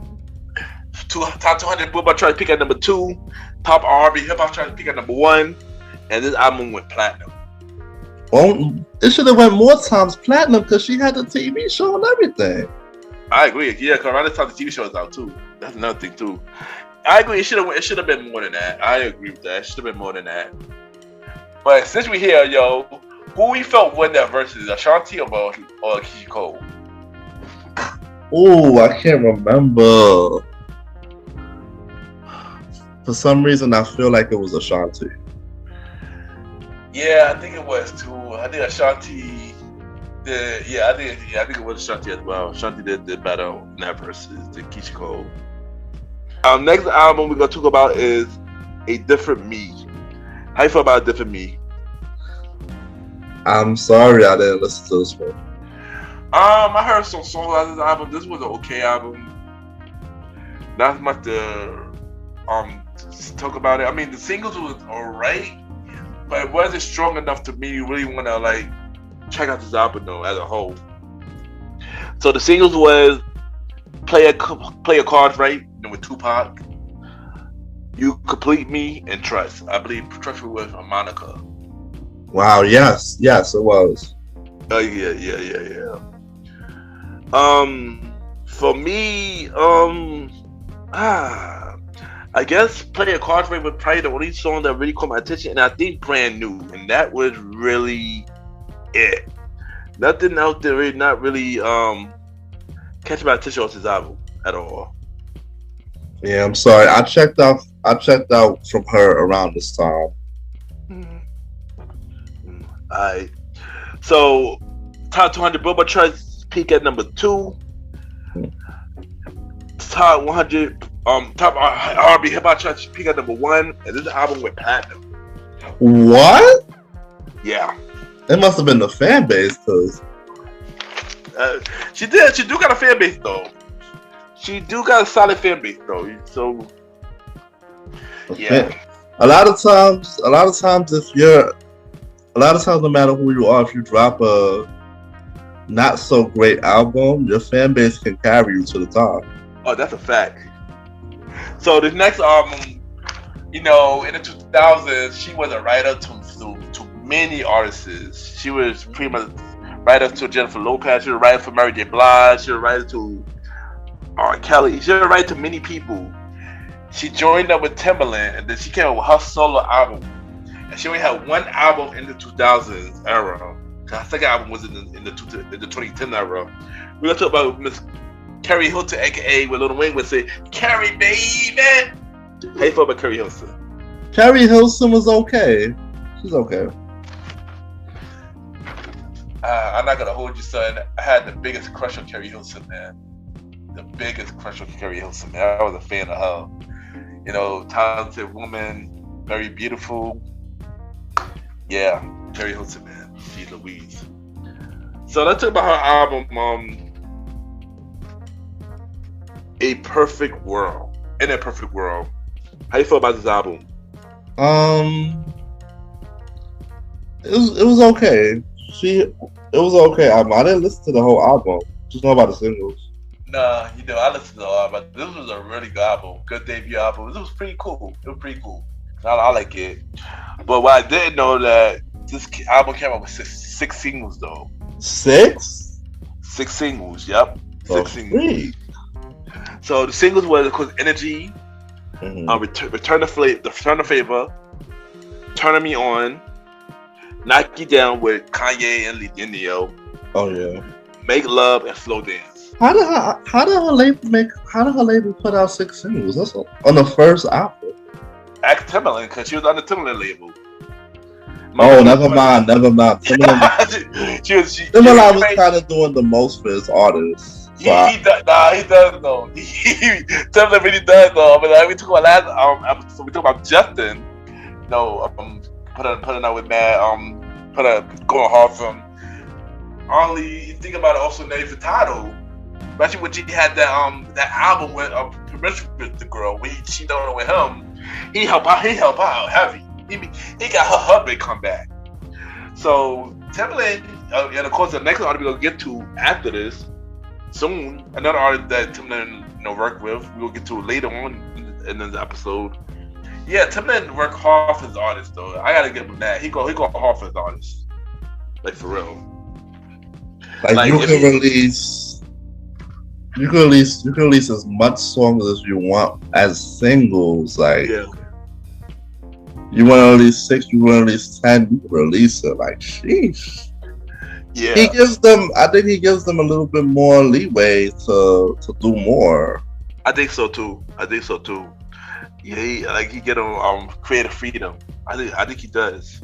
Top 200 Billboard chart peak at number 2. Top R&B hip hop chart peak at number 1, and this album went platinum. Well, it should have went more times platinum because she had the TV show and everything. I agree. Yeah, because around this time the TV show is out too. That's another thing too. I agree. It should have been more than that. I agree with that. It should have been more than that. But since we here, who we felt won that versus Ashanti or Keyshia Cole? Oh, I can't remember. For some reason, I feel like it was Ashanti. Yeah, I think it was too. I think Ashanti did. Yeah, I think it was Ashanti as well. Ashanti did better on that versus the Keyshia Cole. Our next album we're gonna talk about is A Different Me. How you feel about A Different Me? I'm sorry I didn't listen to this one. I heard some songs on this album. This was an okay album. Not much to talk about it. I mean, the singles was alright, but it wasn't strong enough to me really want to check out this album though as a whole. So the singles was Play Your Cards Right, with Tupac, You Complete Me, and Trust. I believe Trust was with Monica. Wow, yes, it was. Oh yeah. For me, I guess Play Your Cards Right was probably the only song that really caught my attention, and I think Brand New, and that was really it. Nothing out there really not really catch my attention on this album at all. Yeah, I'm sorry. I checked out from her around this time. Alright. So top 200 Billboard charts peak at number 2. Top 100 top R&B hip hop charts peak at number 1, and this album went platinum. What? Yeah. It must have been the fan base, cause she do got a fan base though. She do got a solid fan base though. So yeah. A lot of times, no matter who you are, if you drop a not so great album, your fan base can carry you to the top. Oh, that's a fact. So the next album, in the 2000s, she was a writer to many artists. She was pretty much writer to Jennifer Lopez. She was a writer for Mary J. Blige. She was a writer to R. Kelly. She was a writer to many people. She joined up with Timbaland, and then she came out with her solo album. And she only had one album in the 2000s era. Her second album was in the 2010 era. We're gonna talk about Miss Carrie Hilton, aka what Lil Wayne would say, Carrie baby. How you feel about Carrie Hilton? Carrie Hilton was okay. She's okay. I'm not gonna hold you, son. I had the biggest crush on Carrie Hilton, man. The biggest crush on Carrie Hilton, man. I was a fan of her. Talented woman, very beautiful. Yeah, Carrie Hilton, man. She's Louise. So let's talk about her album. A Perfect World. In a Perfect World. How you feel about this album? It was okay. It was okay album. I didn't listen to the whole album. Just know about the singles. Nah, I listened to the album, but this was a really good album. Good debut album. This was pretty cool. It was pretty cool. I like it. But what I didn't know that this album came out with six singles though. 6? 6 singles, yep. 6 singles. Sweet. So the singles were, of course, Energy, Return the Favor, Turn Me On, Knock You Down with Kanye and Neo. Oh yeah. Make Love and Slow Dance. How did her label put out 6 singles? That's on the first album. Ask Timbaland, because she was on the Timbaland label. Never mind. Timbaland was kind of doing the most for his artists. He does though. Timbaland really does though. I mean, we talk about last episode. We talk about Justin. Putting out with Mad. Going hard from. Only you think about it. Also, Nelly Furtado, especially when she had that album with Permission with the girl. When she done it with him, he helped out heavy. He got her big comeback. So Timbaland, and of course the next artist we're gonna get to after this soon, another artist that Timbaland worked with, we'll get to later on in this episode. Yeah, Timbaland worked hard for his artists though. I gotta give him that. He go hard for his artists, like for real. Like you can release as much songs as you want as singles. Like you want to release 6, you want to release 10, you can release it. Like sheesh. Yeah. I think he gives them a little bit more leeway to do more. I think so too. Yeah, he get them creative freedom. I think he does.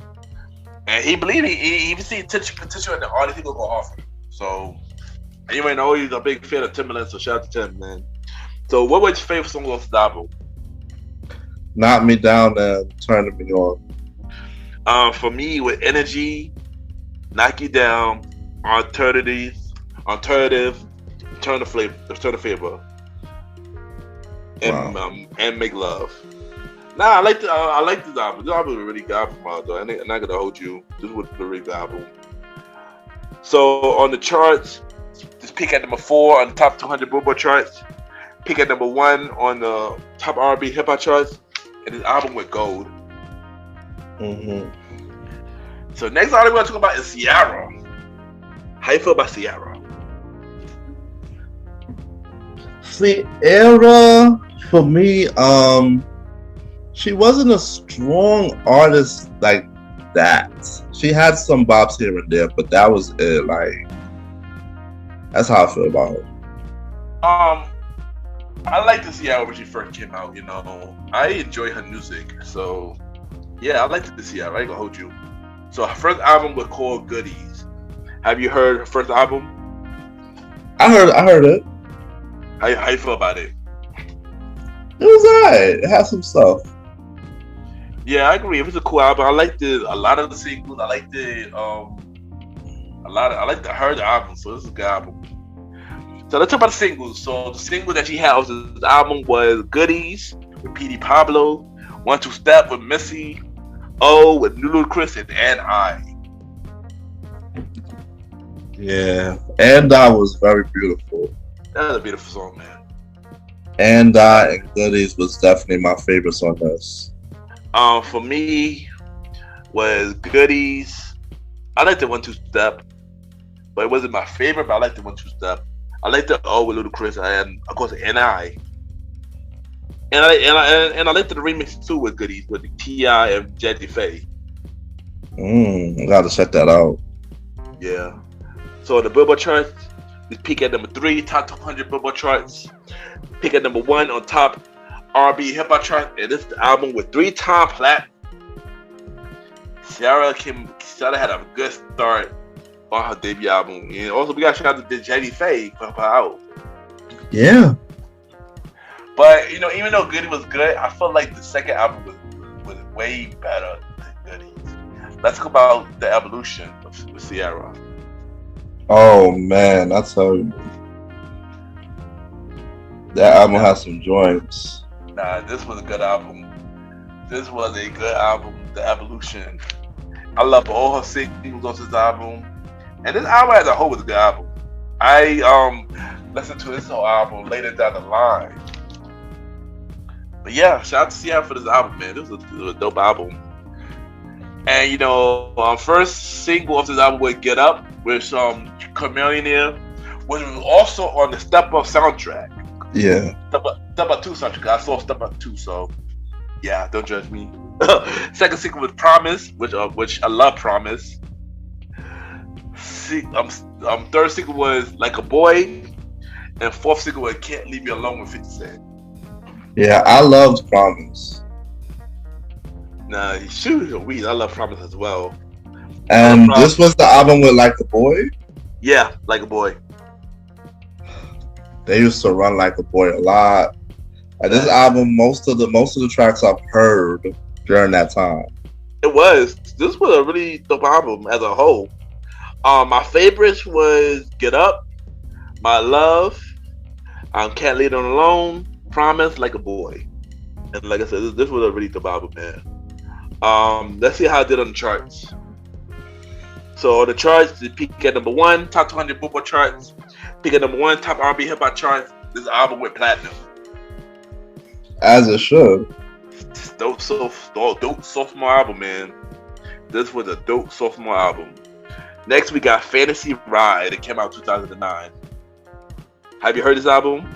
And he believe he see potential in the artist, he gonna go off him. So you might know he's a big fan of Timbaland, so shout out to Tim, man. So what was your favorite song off the album? Knock Me Down and Turn Me On. For me, with Energy, Knock You Down, Alternative, Turn the Favor, and Make Love. Nah, I like this album. This album is a really good album, though. I'm not gonna hold you. This was a really good album. So on the charts, just peak at number 4 on the top 200 Billboard charts. Peak at number 1 on the top R&B hip hop charts, and his album went gold. So next artist we're gonna talk about is Ciara. How you feel about Ciara? Ciara, for me, she wasn't a strong artist like that. She had some bops here and there, but that was it. Like, that's how I feel about her. I liked to see her when she first came out. I enjoy her music, so yeah, I liked to see her. I ain't gonna hold you. So her first album was called Goodies. Have you heard her first album? I heard it. How you feel about it? It was alright. It had some stuff. Yeah, I agree. It was a cool album. I liked a lot of the singles. I liked I heard the album, so this is a good album. So let's talk about the singles. So the single that she had off this album was Goodies with P.D. Pablo, 1 2 Step with Missy, O with Ludacris, and I. Yeah, and I was very beautiful. That was a beautiful song, man. And Goodies was definitely my favorite on this. For me, was Goodies. I liked the 1 2 Step, but it wasn't my favorite. But I liked the 1 2 Step. I liked the O with Ludacris, and of course, and I liked the remix too with Goodies with the T.I. and Jazzy Faye. I gotta check that out. Yeah. So the Billboard charts, this peak at number 3, top 200 Billboard charts. Peak at number 1 on top R&B hip hop chart, and this is the album with 3-time platinum. Ciara had a good start on her debut album, and also we got to shout out to Jazzy Faye for her out. Yeah. But even though Goody was good, I felt like the second album was way better than Goody. Let's talk about the evolution of Ciara. Oh man, I tell you. That album has some joints. Nah, this was a good album. This was a good album. The Evolution. I love all her singles on this album, and this album as a whole was a good album. I listened to this whole album later down the line. But yeah, shout out to Seattle for this album, man. This was a dope album. And you know, first single of this album was "Get Up" with Chameleon, which was also on the Step Up soundtrack. Yeah. Step Up 2 soundtrack. I saw Step Up 2, so yeah, don't judge me. Second single was "Promise," which I love "Promise." Third single was "Like a Boy," and fourth single was "Can't Leave Me Alone" with 50 Cent. Yeah, I loved "Promise." Nah, shoot, weed. I love "Promise" as well. And this was the album with "Like a Boy." Yeah, "Like a Boy." They used to run "Like a Boy" a lot. And this album, most of the tracks I've heard during that time. It was. This was a really dope album as a whole. My favorites was "Get Up," "My Love," "Can't Leave Them Alone," "Promise," "Like a Boy." And like I said, this was a really dope album, man. Let's see how I did on the charts. So on the charts, it peaked at number 1, top 200 Billboard charts. Peaked at number 1, top R&B hip hop charts. This album went platinum. As it should. Dope sophomore album, man. This was a dope sophomore album. Next, we got "Fantasy Ride." It came out in 2009. Have you heard this album?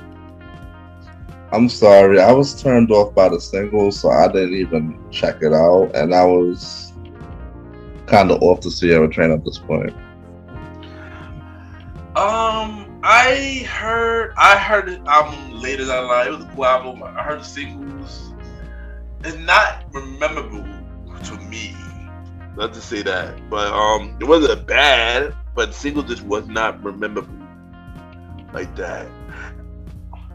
I'm sorry, I was turned off by the singles, so I didn't even check it out, and I was kind of off the Sierra train at this point. I heard the album later that night. It was a cool album. I heard the singles. It's not memorable to me. Not to say that, but it wasn't bad. But the single just was not memorable like that.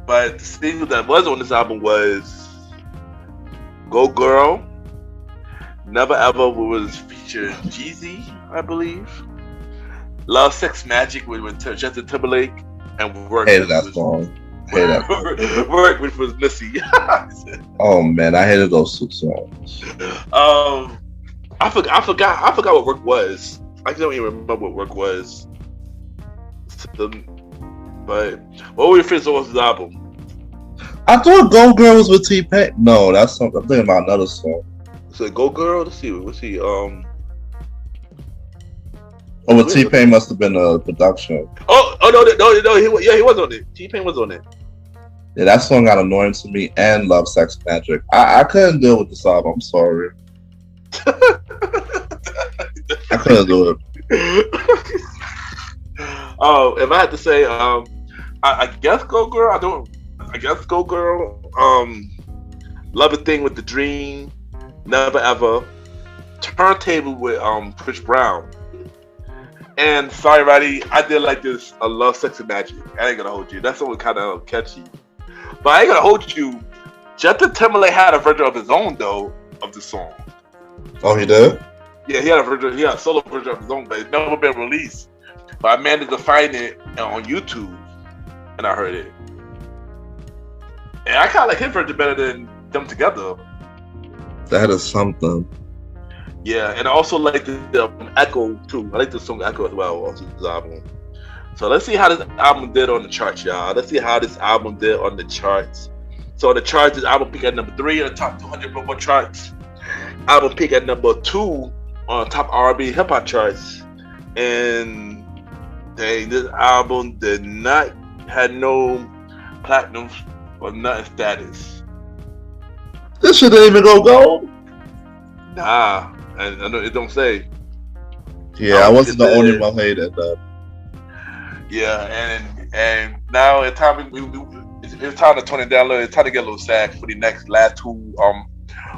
But the single that was on this album was "Go Girl," "Never Ever," was featured Jeezy, I believe. "Love, Sex, Magic" with Justin Timberlake, and "Work." Hated that song. Work, which was Missy. Oh man, I hated those two songs. I forgot what "Work" was. I don't even remember what "Work" was. But what were your favorite songs of this album? I thought "Go Girl" was with T-Pain. No, that's something. I'm thinking about another song. So "Go Girl." Let's see. Oh, with T-Pain must have been a production. Oh no! He was on it. T-Pain was on it. Yeah, that song got annoying to me, and "Love, Sex, Magic." I couldn't deal with this album. I'm sorry. I couldn't do it. Oh, if I had to say, I guess "Go Girl." I guess "Go Girl." "Love a Thing with the Dream," "Never Ever," "Turntable" with Chris Brown. And sorry, Roddy, I did like this. I love "Sex and Magic." I ain't gonna hold you. That song was kind of catchy, but I ain't gonna hold you. Justin Timberlake had a version of his own though of the song. Oh, he did? Yeah, he had a version. He had a solo version of his own, but it's never been released. But I managed to find it on YouTube, and I heard it. And I kind of like his version better than them together. That is something. Yeah, and I also like the Echo too. I like the song Echo as well on this album. So let's see how this album did on the charts, y'all. Let's see how this album did on the charts. So on the charts, this album peaked at number 3 on the top 200 Billboard charts. Album peaked at number 2 on top R&B hip hop charts. And this album did not have no platinum or nothing status. This shit didn't even go gold. Nah, and I know it don't say. Yeah, I wasn't the only one hated that. Yeah, and now it's time to tone it down a little. It's time to get a little sad for the last two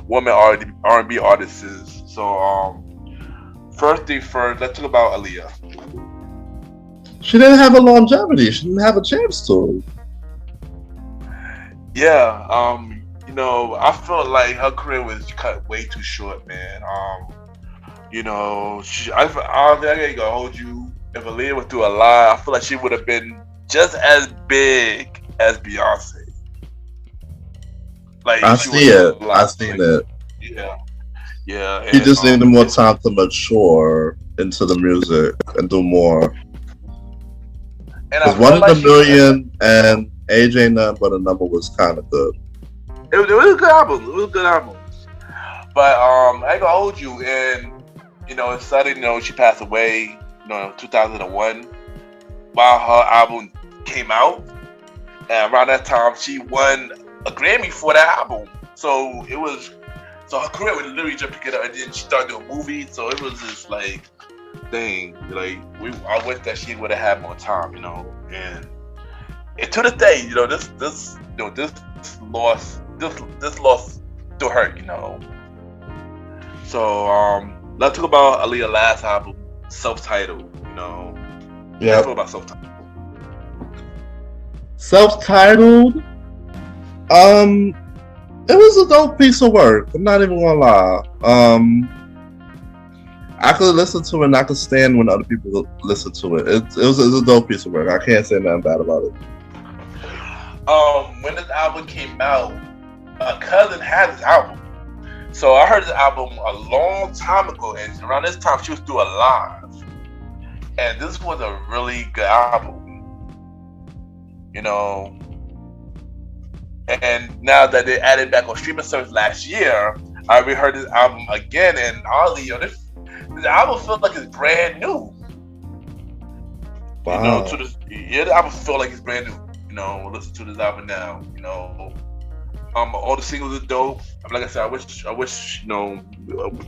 women R&B artists. So first thing first, let's talk about Aaliyah. She didn't have a longevity. She didn't have a chance to. Yeah, I felt like her career was cut way too short, man. I ain't gonna hold you. If Aaliyah was through a lie, I feel like she would have been just as big as Beyonce. Like I she see was it. I seen it. Yeah, yeah. He And, just needed more time to mature into the music and do more. And Because One in a Million and Age Ain't Nothing But a Number was kind of good. It was a good album. It was a good album. But I ain't gonna hold you. And suddenly, she passed away. In 2001, while her album came out, and around that time she won a Grammy for that album. So her career would literally just pick it up, and then she started doing movies. So it was just like, dang, like I wish that she would have had more time, And to this day, this loss still hurt, So let's talk about Aaliyah's last album, self-titled. Yeah. Let's talk about self-titled. Self-titled. It was a dope piece of work. I'm not even gonna lie. I could listen to it and I could stand when other people listen to it. It was a dope piece of work. I can't say nothing bad about it. When this album came out, my cousin had this album. So I heard this album a long time ago, and around this time she was doing live. And this was a really good album. And now that they added back on streaming service last year, I reheard this album again, and honestly, this album feels like it's brand new. Wow. The album feels like it's brand new. Listen to this album now. All the singles are dope. Like I said, I wish,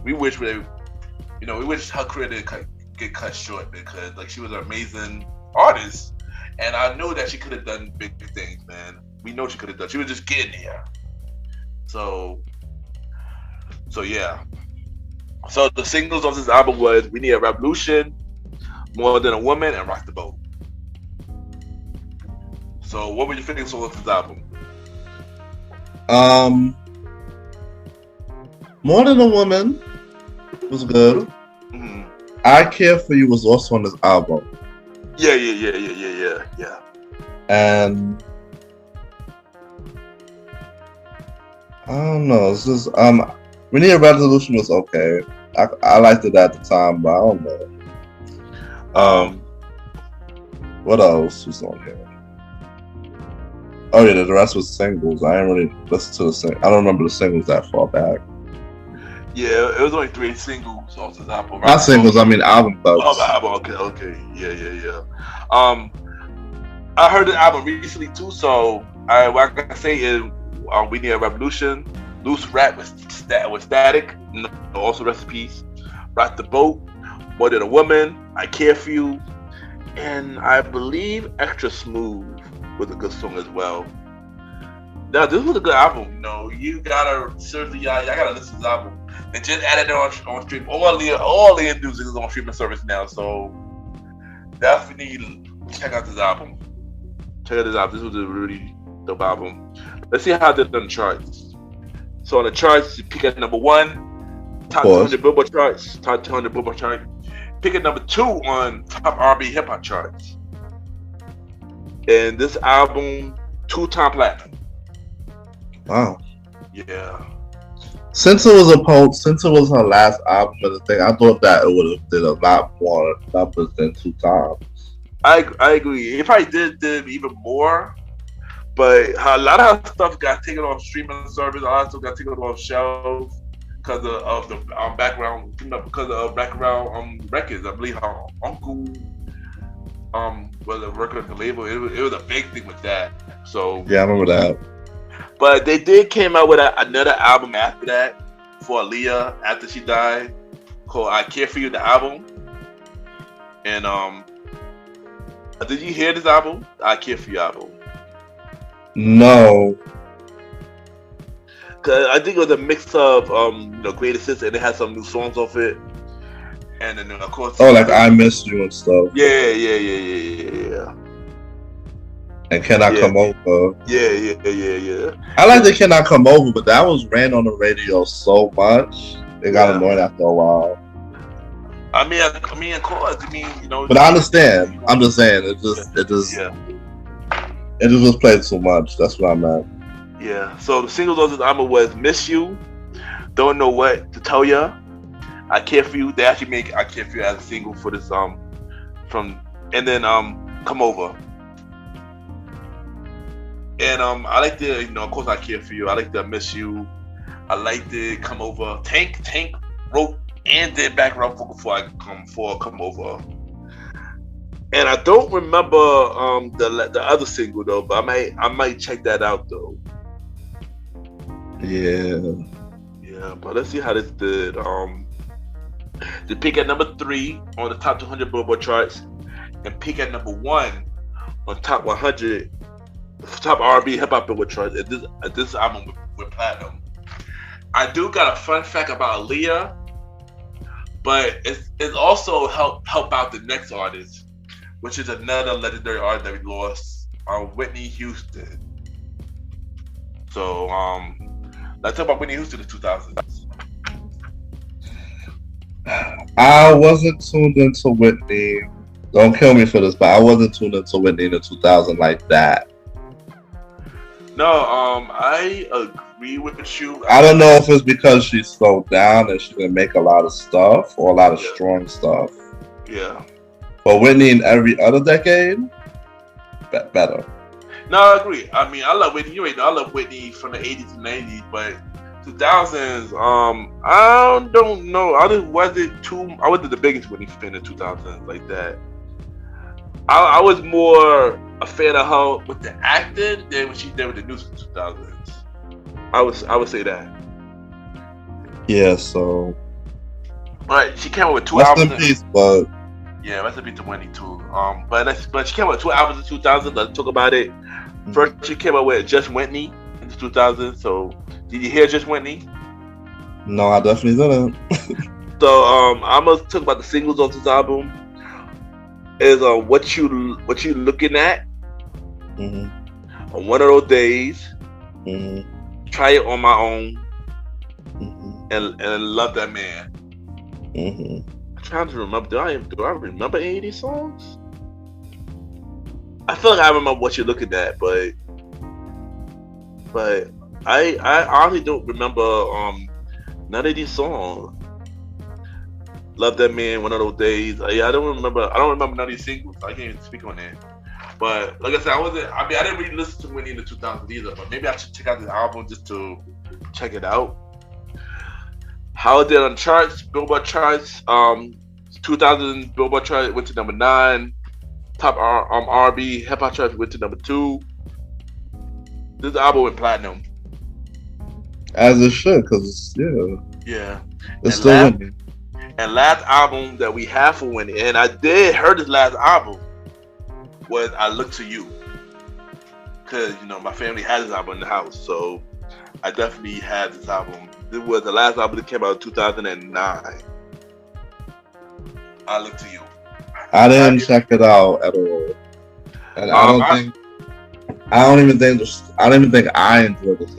we wish her career didn't get cut short, because like she was an amazing artist, and I knew that she could have done big things, man. We know she could have done. She was just getting here. So yeah. So the singles of this album was "We Need a Revolution," "More Than a Woman," and "Rock the Boat." So what were your feelings on this album? More Than a Woman was good. Mm-hmm. I Care For You was also on this album. Yeah. And I don't know. It's just We Need a Resolution was okay. I liked it at the time, but I don't know. What else was on here? Oh yeah, the rest was singles. I didn't really listen to the sing. I don't remember the singles that far back. Yeah, it was only 3 singles off this album. Right? Not singles, I mean album cuts. Oh, album. Okay. Yeah. I heard the album recently too, so what I can say is "We Need a Revolution," "Loose Rap" with Static, also rest in peace. "Rock the Boat," "More Than a Woman," "I Care For You," and I believe "Extra Smooth" was a good song as well. Now this was a good album. You gotta seriously, I gotta listen to this album. They just added it on stream. All the music is on streaming service now, so definitely check out this album. Check out this album. This was a really dope album. Let's see how it did on the charts. So on the charts, you pick at number 1, top 200 Billboard charts, top 200 Billboard chart. Pick at number 2 on top R&B hip hop charts. And this album, 2-time platinum. Wow. Yeah. Since it was her last album and the thing, I thought that it would have did a lot more numbers than 2 times. I agree. It probably did even more, but a lot of her stuff got taken off streaming service. A lot of stuff got taken off shelves because of the background, because of background records. I believe her uncle was a worker at the label. It was a big thing with that. So yeah, I remember that. But they did came out with another album after that for Aaliyah after she died, called "I Care For You," the album. And did you hear this album? "I Care For You" album? No. Cause I think it was a mix of Greatest Hits, and it had some new songs off it. And then of course, like "I Miss You" and stuff. Yeah. And "Can I Come Over?" Yeah. I like the "Can I Come Over," but that was ran on the radio so much it got annoying after a while. I mean, of course. But I understand. I'm just saying, it just was played so much. That's what I meant. Yeah. So the singles on this album was "Miss You," "Don't Know What to Tell Ya," "I Care for You." They actually make "I Care for You" as a single for this and then "Come Over." And I like the, of course, "I Care for You." I like the "Miss You." I like the "Come Over." Tank wrote and did background vocal for "Come Over." And I don't remember the other single though, but I might check that out though. Yeah, but let's see how this did. They peak at number 3 on the top 200 Billboard charts, and peak at number 1 on top 100 top R&B hip hop Billboard charts. This album with platinum. I do got a fun fact about Aaliyah, but it's also help out the next artist, which is another legendary artist that we lost, Whitney Houston. So let's talk about Whitney Houston in the 2000s. I wasn't tuned into Whitney. Don't kill me for this, but I wasn't tuned into Whitney in the 2000s like that. No, I agree with you. I don't know if it's because she slowed down and she didn't make a lot of stuff or a lot of strong stuff. Yeah. But Whitney in every other decade, better. No, I agree. I mean, I love Whitney. You already know I love Whitney from the 80s and 90s, but 2000s, I don't know. I wasn't the biggest Whitney fan in 2000s like that. I was more a fan of her with the acting than when she did with the news in 2000s. I would say that. Yeah, so. But she came out with 2 rest albums. In peace, but. Yeah, rest in peace to Whitney too. But she came out with 2 albums in 2000. Let's talk about it. First, she came out with Just Whitney in 2000. So, did you hear Just Whitney? No, I definitely didn't. So, I'm gonna talk about the singles on this album. Is what you looking at? Mm-hmm. On One of Those Days. Mm-hmm. Try It on My Own. Mm-hmm. And Love That Man. Mm-hmm. I'm trying to remember. Do I remember any of these songs? I feel like I remember What You're Looking At, but I honestly don't remember none of these songs. Love That Man, One of Those Days. I don't remember none of these singles. I can't even speak on that. But like I said, I didn't really listen to Whitney in the 2000s either. But maybe I should check out this album just to check it out. How it did on charts, Billboard charts. 2000 Billboard chart went to number 9. Top R&B hip hop charts went to number 2. This album went platinum. As it should, because yeah, it's still winning. And last album that we have for Whitney, and I did heard this last album, was "I Look to You," because my family had this album in the house, so I definitely had this album. This was the last album that came out in 2009. "I Look to You." I didn't check it out at all, and I don't even think I enjoyed this.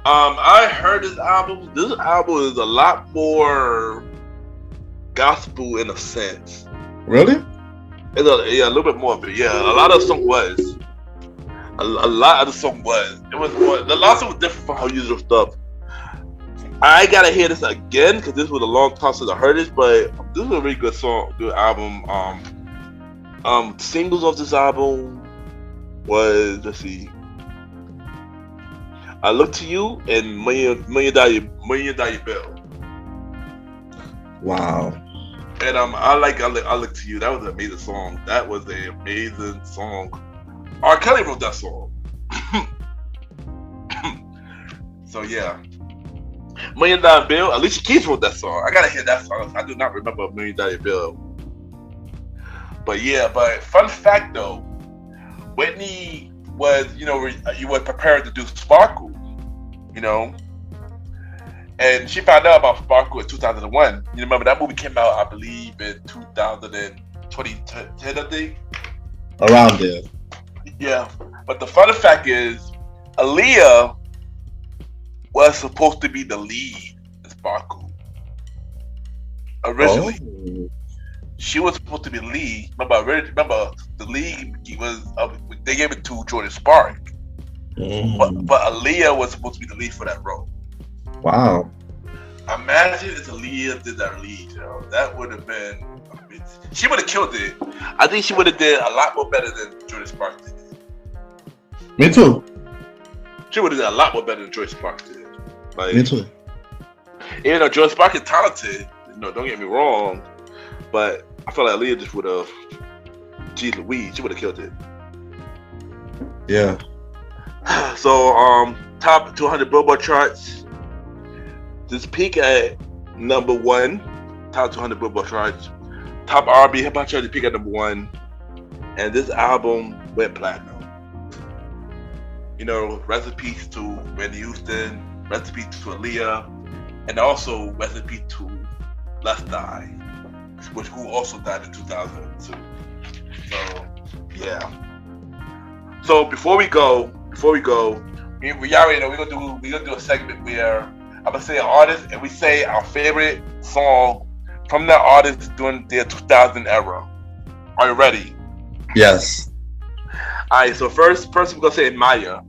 I heard this album. This album is a lot more gospel in a sense. Really? It's a little bit more of it. Yeah, a lot of the song was. A lot of the song was. It was more. The last song was different from her usual stuff. I gotta hear this again because this was a long time since I heard this, but this is a really good song, good album. Singles of this album was, let's see, "I Look to You" and Million Dollar Bill. Wow. And I Look to You. That was an amazing song. That was an amazing song. R. Kelly wrote that song. So yeah. Million Dollar Bill. Alicia Keys wrote that song. I gotta hear that song. I do not remember Million Dollar Bill. But fun fact though, Whitney was, you were prepared to do Sparkle, and she found out about Sparkle in 2001. You remember that movie came out, I believe, in 2010, I think. Around there. Yeah, but the fun fact is, Aaliyah was supposed to be the lead in Sparkle. Originally. Oh. She was supposed to be the lead. Remember the lead was they gave it to Jordan Spark. But Aaliyah was supposed to be the lead for that role. Wow. Imagine if Aaliyah did that lead, yo. That would have been amazing. She would have killed it. I think she would have did a lot more better than Jordan Sparks did. Me too. She would have done a lot more better than Joyce Sparks did. Like, Me too. Even though Joyce Sparks is talented, don't get me wrong, but I feel like Aaliyah just would have, geez Louise, she would have killed it. Yeah. So, top 200 Billboard charts. This peak at number 1. Top 200 Billboard charts. Top R&B hip hop chart. This peak at number 1. And this album went platinum. Rest in peace to Randy Houston. Rest in peace to Aaliyah. And also rest in peace to Let's Die, who also died in 2002. So, yeah. So before we go, we already know we're gonna do a segment where I'm gonna say an artist and we say our favorite song from that artist during their 2000 era. Are you ready? Yes. All right. So first we're gonna say Maya.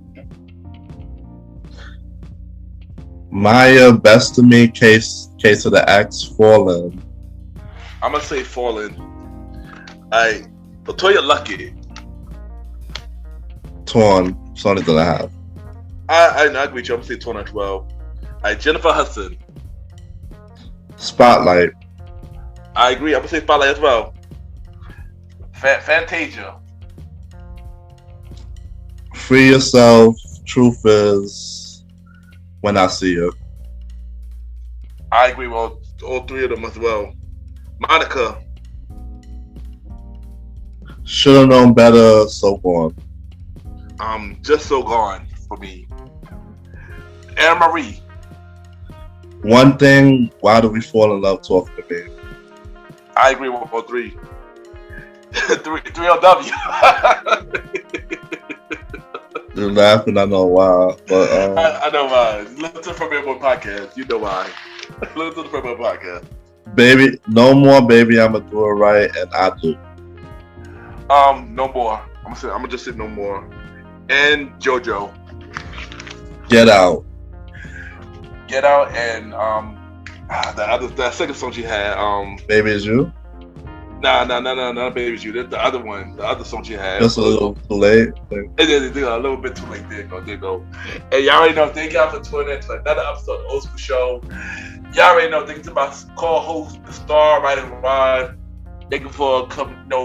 Maya, Best of Me, Case of the X, Fallen. I'm gonna say Fallen. Alright, Latoya Luckett. Torn. Song that I have. I agree with you. I'm gonna say Torn as well. Alright, Jennifer Hudson. Spotlight. I agree. I'm gonna say Spotlight as well. Fantasia. Free Yourself. Truth Is When I See You. I agree with all three of them as well. Monica. Should've Known Better, So Gone. Just So Gone for me. Anne Marie. One Thing, Why Do We Fall in Love, Talking to Me. I agree with all three. 3LW. You're laughing, I know why. But I know why. Listen to the Premier Boy podcast. You know why. Listen to the Premier Boy podcast. Baby, No More, Baby, I'ma Do It Right, and I Do. No More. I'm gonna just say No More. And JoJo. Get Out. Get Out and that second song she had. Baby Is You. Nah, Baby Is You. That's the other one. The other song she had. Just a little too late. It is a little bit too late. There you go. And y'all already know. Thank y'all for tuning in to another episode of the Old School Show. Y'all already know. Thank you to my co-host, the star, Roddy Rod. Thank you for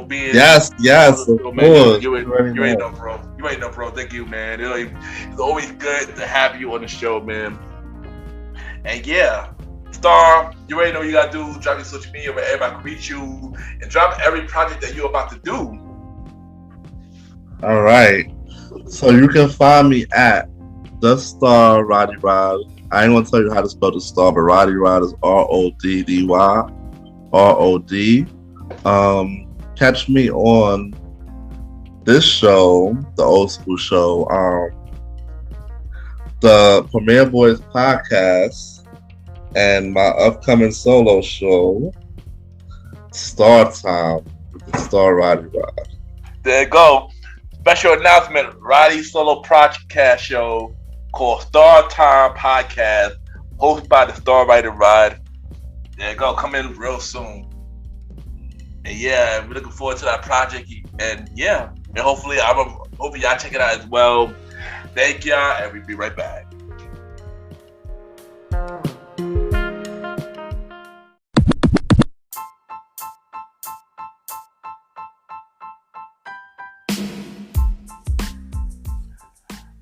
being. Yes, of course. You already know, bro. Thank you, man. It's always good to have you on the show, man. And yeah. Star, you already know what you gotta do. Drop your social media where everybody can reach you, and drop every project that you're about to do. All right. So you can find me at The Star Roddy Rod. I ain't gonna tell you how to spell the star, but Roddy Rod is RODDY. ROD. Catch me on this show, the Old School Show, the Premier Boys podcast. And my upcoming solo show, Star Time, with the Star Roddy Rod. There you go. Special announcement, Roddy's solo podcast show called Star Time Podcast, hosted by the Star Roddy Rod. There you go. Come in real soon. And yeah, we're looking forward to that project. And yeah, and hopefully y'all check it out as well. Thank y'all, and we'll be right back.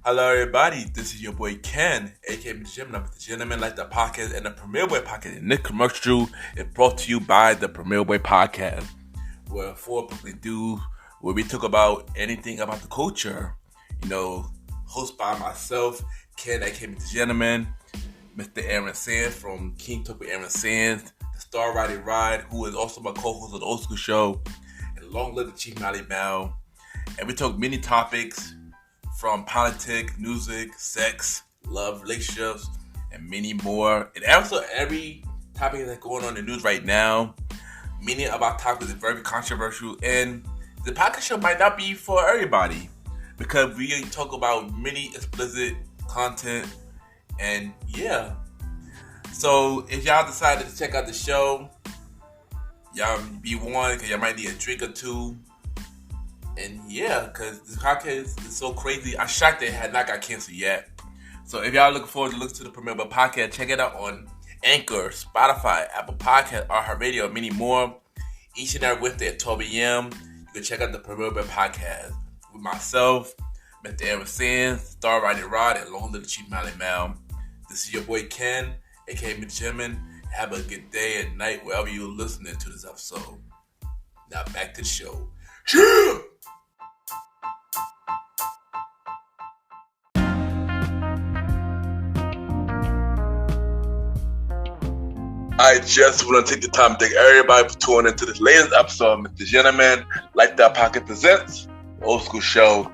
Hello, everybody. This is your boy Ken, aka MrGentleman, the Gentleman Like the Podcast and the Premier Boy Podcast. And this commercial is brought to you by the Premier Boy Podcast, where we talk about anything about the culture. Hosted by myself, Ken, aka MrGentleman, Mr. Aaron Sands from King Talk with Aaron Sands, the Star Roddy Rod, who is also my co-host of the Old School Show, and long live the Chief Mally Mal. And we talk many topics, from politics, music, sex, love, relationships, and many more. And also every topic that's going on in the news right now. Many of our topics are very controversial, and the podcast show might not be for everybody. because we talk about many explicit content, and yeah. So if y'all decided to check out the show, y'all be warned because y'all might need a drink or two. And yeah, because this podcast is so crazy. I'm shocked they had not got canceled yet. So if y'all looking forward to listen to the premiere of the podcast, check it out on Anchor, Spotify, Apple Podcast, iHeartRadio, and many more. Each and every Wednesday at 12 a.m. You can check out the premiere of the podcast with myself, Mr. Aaron Sands, Star Roddy, and Long Little Chief Mally Mal. This is your boy Ken, aka MrGentleman. Have a good day and night wherever you're listening to this episode. Now back to the show. Yeah! I just want to take the time to thank everybody for tuning into this latest episode of MrGentleman, Lifestyle Pocket Presents, Old School Show.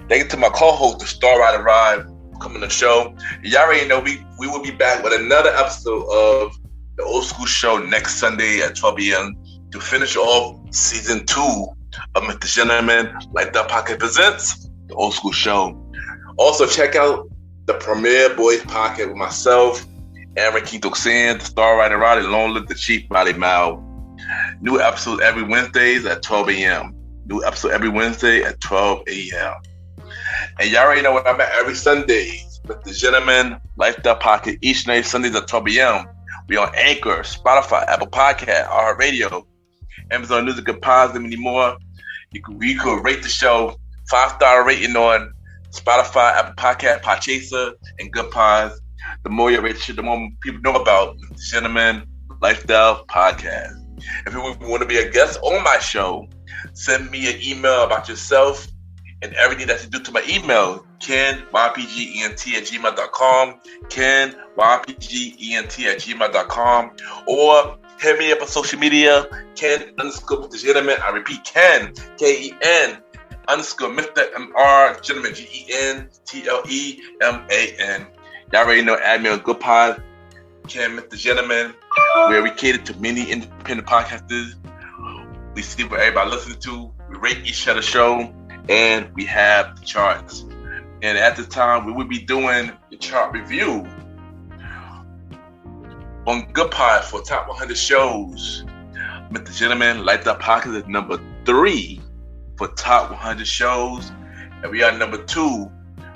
Thank you to my co-host, the Star Rider Ride, for coming to the show. Y'all already know we will be back with another episode of the Old School Show next Sunday at 12 p.m. to finish off season 2 of MrGentleman, Lifestyle Pocket Presents, the Old School Show. Also, check out the Premier Boys Pocket with myself, Aaron Quinto Sands, the Star Rider Roddy, Long Live the Chief Roddy Mal. New episodes every Wednesdays at 12 a.m. New episode every Wednesday at 12 a.m. And y'all already know what I'm at every Sunday with the Gentleman Lifestyle Pocket each and every Sundays at 12 a.m. We on Anchor, Spotify, Apple Podcast, iHeartRadio, Amazon Music and Pods, and many more. You could rate the show 5-star rating on Spotify, Apple Podcast, Podchaser, and Good Pods. The more you rate shit, the more people know about the Gentleman Lifestyle Podcast. If you want to be a guest on my show, send me an email about yourself and everything that you do to my email, kenypgent@gmail.com, kenypgent@gmail.com, or hit me up on social media, Ken_MrGentleman. I repeat, Ken, Ken _Mr. MR Gentleman, GENTLEMAN. Y'all already know, add me on Good Pod, Ken MrGentleman, where we cater to many independent podcasters. We see what everybody listens to, we rate each other's show, and we have the charts. And at this time, we will be doing the chart review on Good Pod for top 100 shows. MrGentleman, Lifestyle Podcast is number 3 for top 100 shows, and we are number 2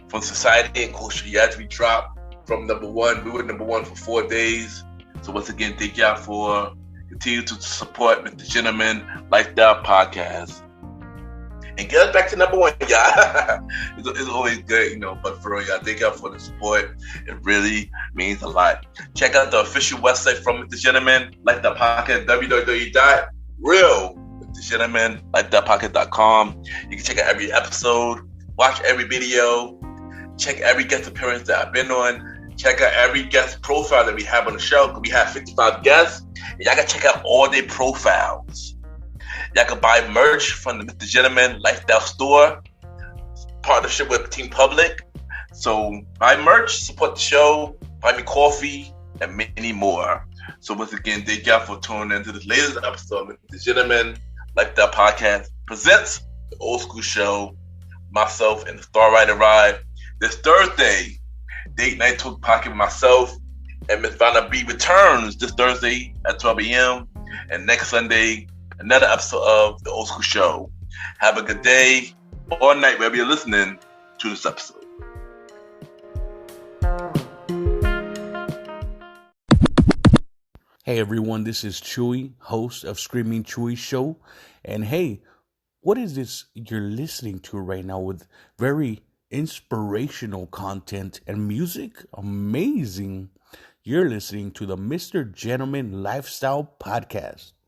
from Society and Culture. Yes, we dropped from number 1. We were number 1 for 4 days. So once again, thank y'all for continue to support MrGentleman Lifestyle Podcast. And get us back to number 1, y'all. It's always good, but for real, y'all, thank y'all for the support. It really means a lot. Check out the official website from MrGentleman Lifestyle Podcast, www.realmrgentlemanlifestylepodcast.com. You can check out every episode, watch every video, check every guest appearance that I've been on. Check out every guest profile that we have on the show. We have 55 guests. And y'all can check out all their profiles. Y'all can buy merch from the MrGentleman Lifestyle Store. Partnership with Team Public. So buy merch, support the show, buy me coffee, and many more. So once again, thank y'all for tuning into this latest episode of MrGentleman Lifestyle Podcast presents the Old School Show. Myself and the Star Rider Ride. This Thursday, Date Night Talk Pocket with myself and Miss Vanna B returns this Thursday at 12 a.m. And next Sunday, another episode of the Old School Show. Have a good day or night wherever you're listening to this episode. Hey everyone, this is Chewy, host of Screaming Chewy Show. And hey, what is this you're listening to right now with very inspirational content and music? Amazing. You're listening to the MrGentleman Lifestyle Podcast.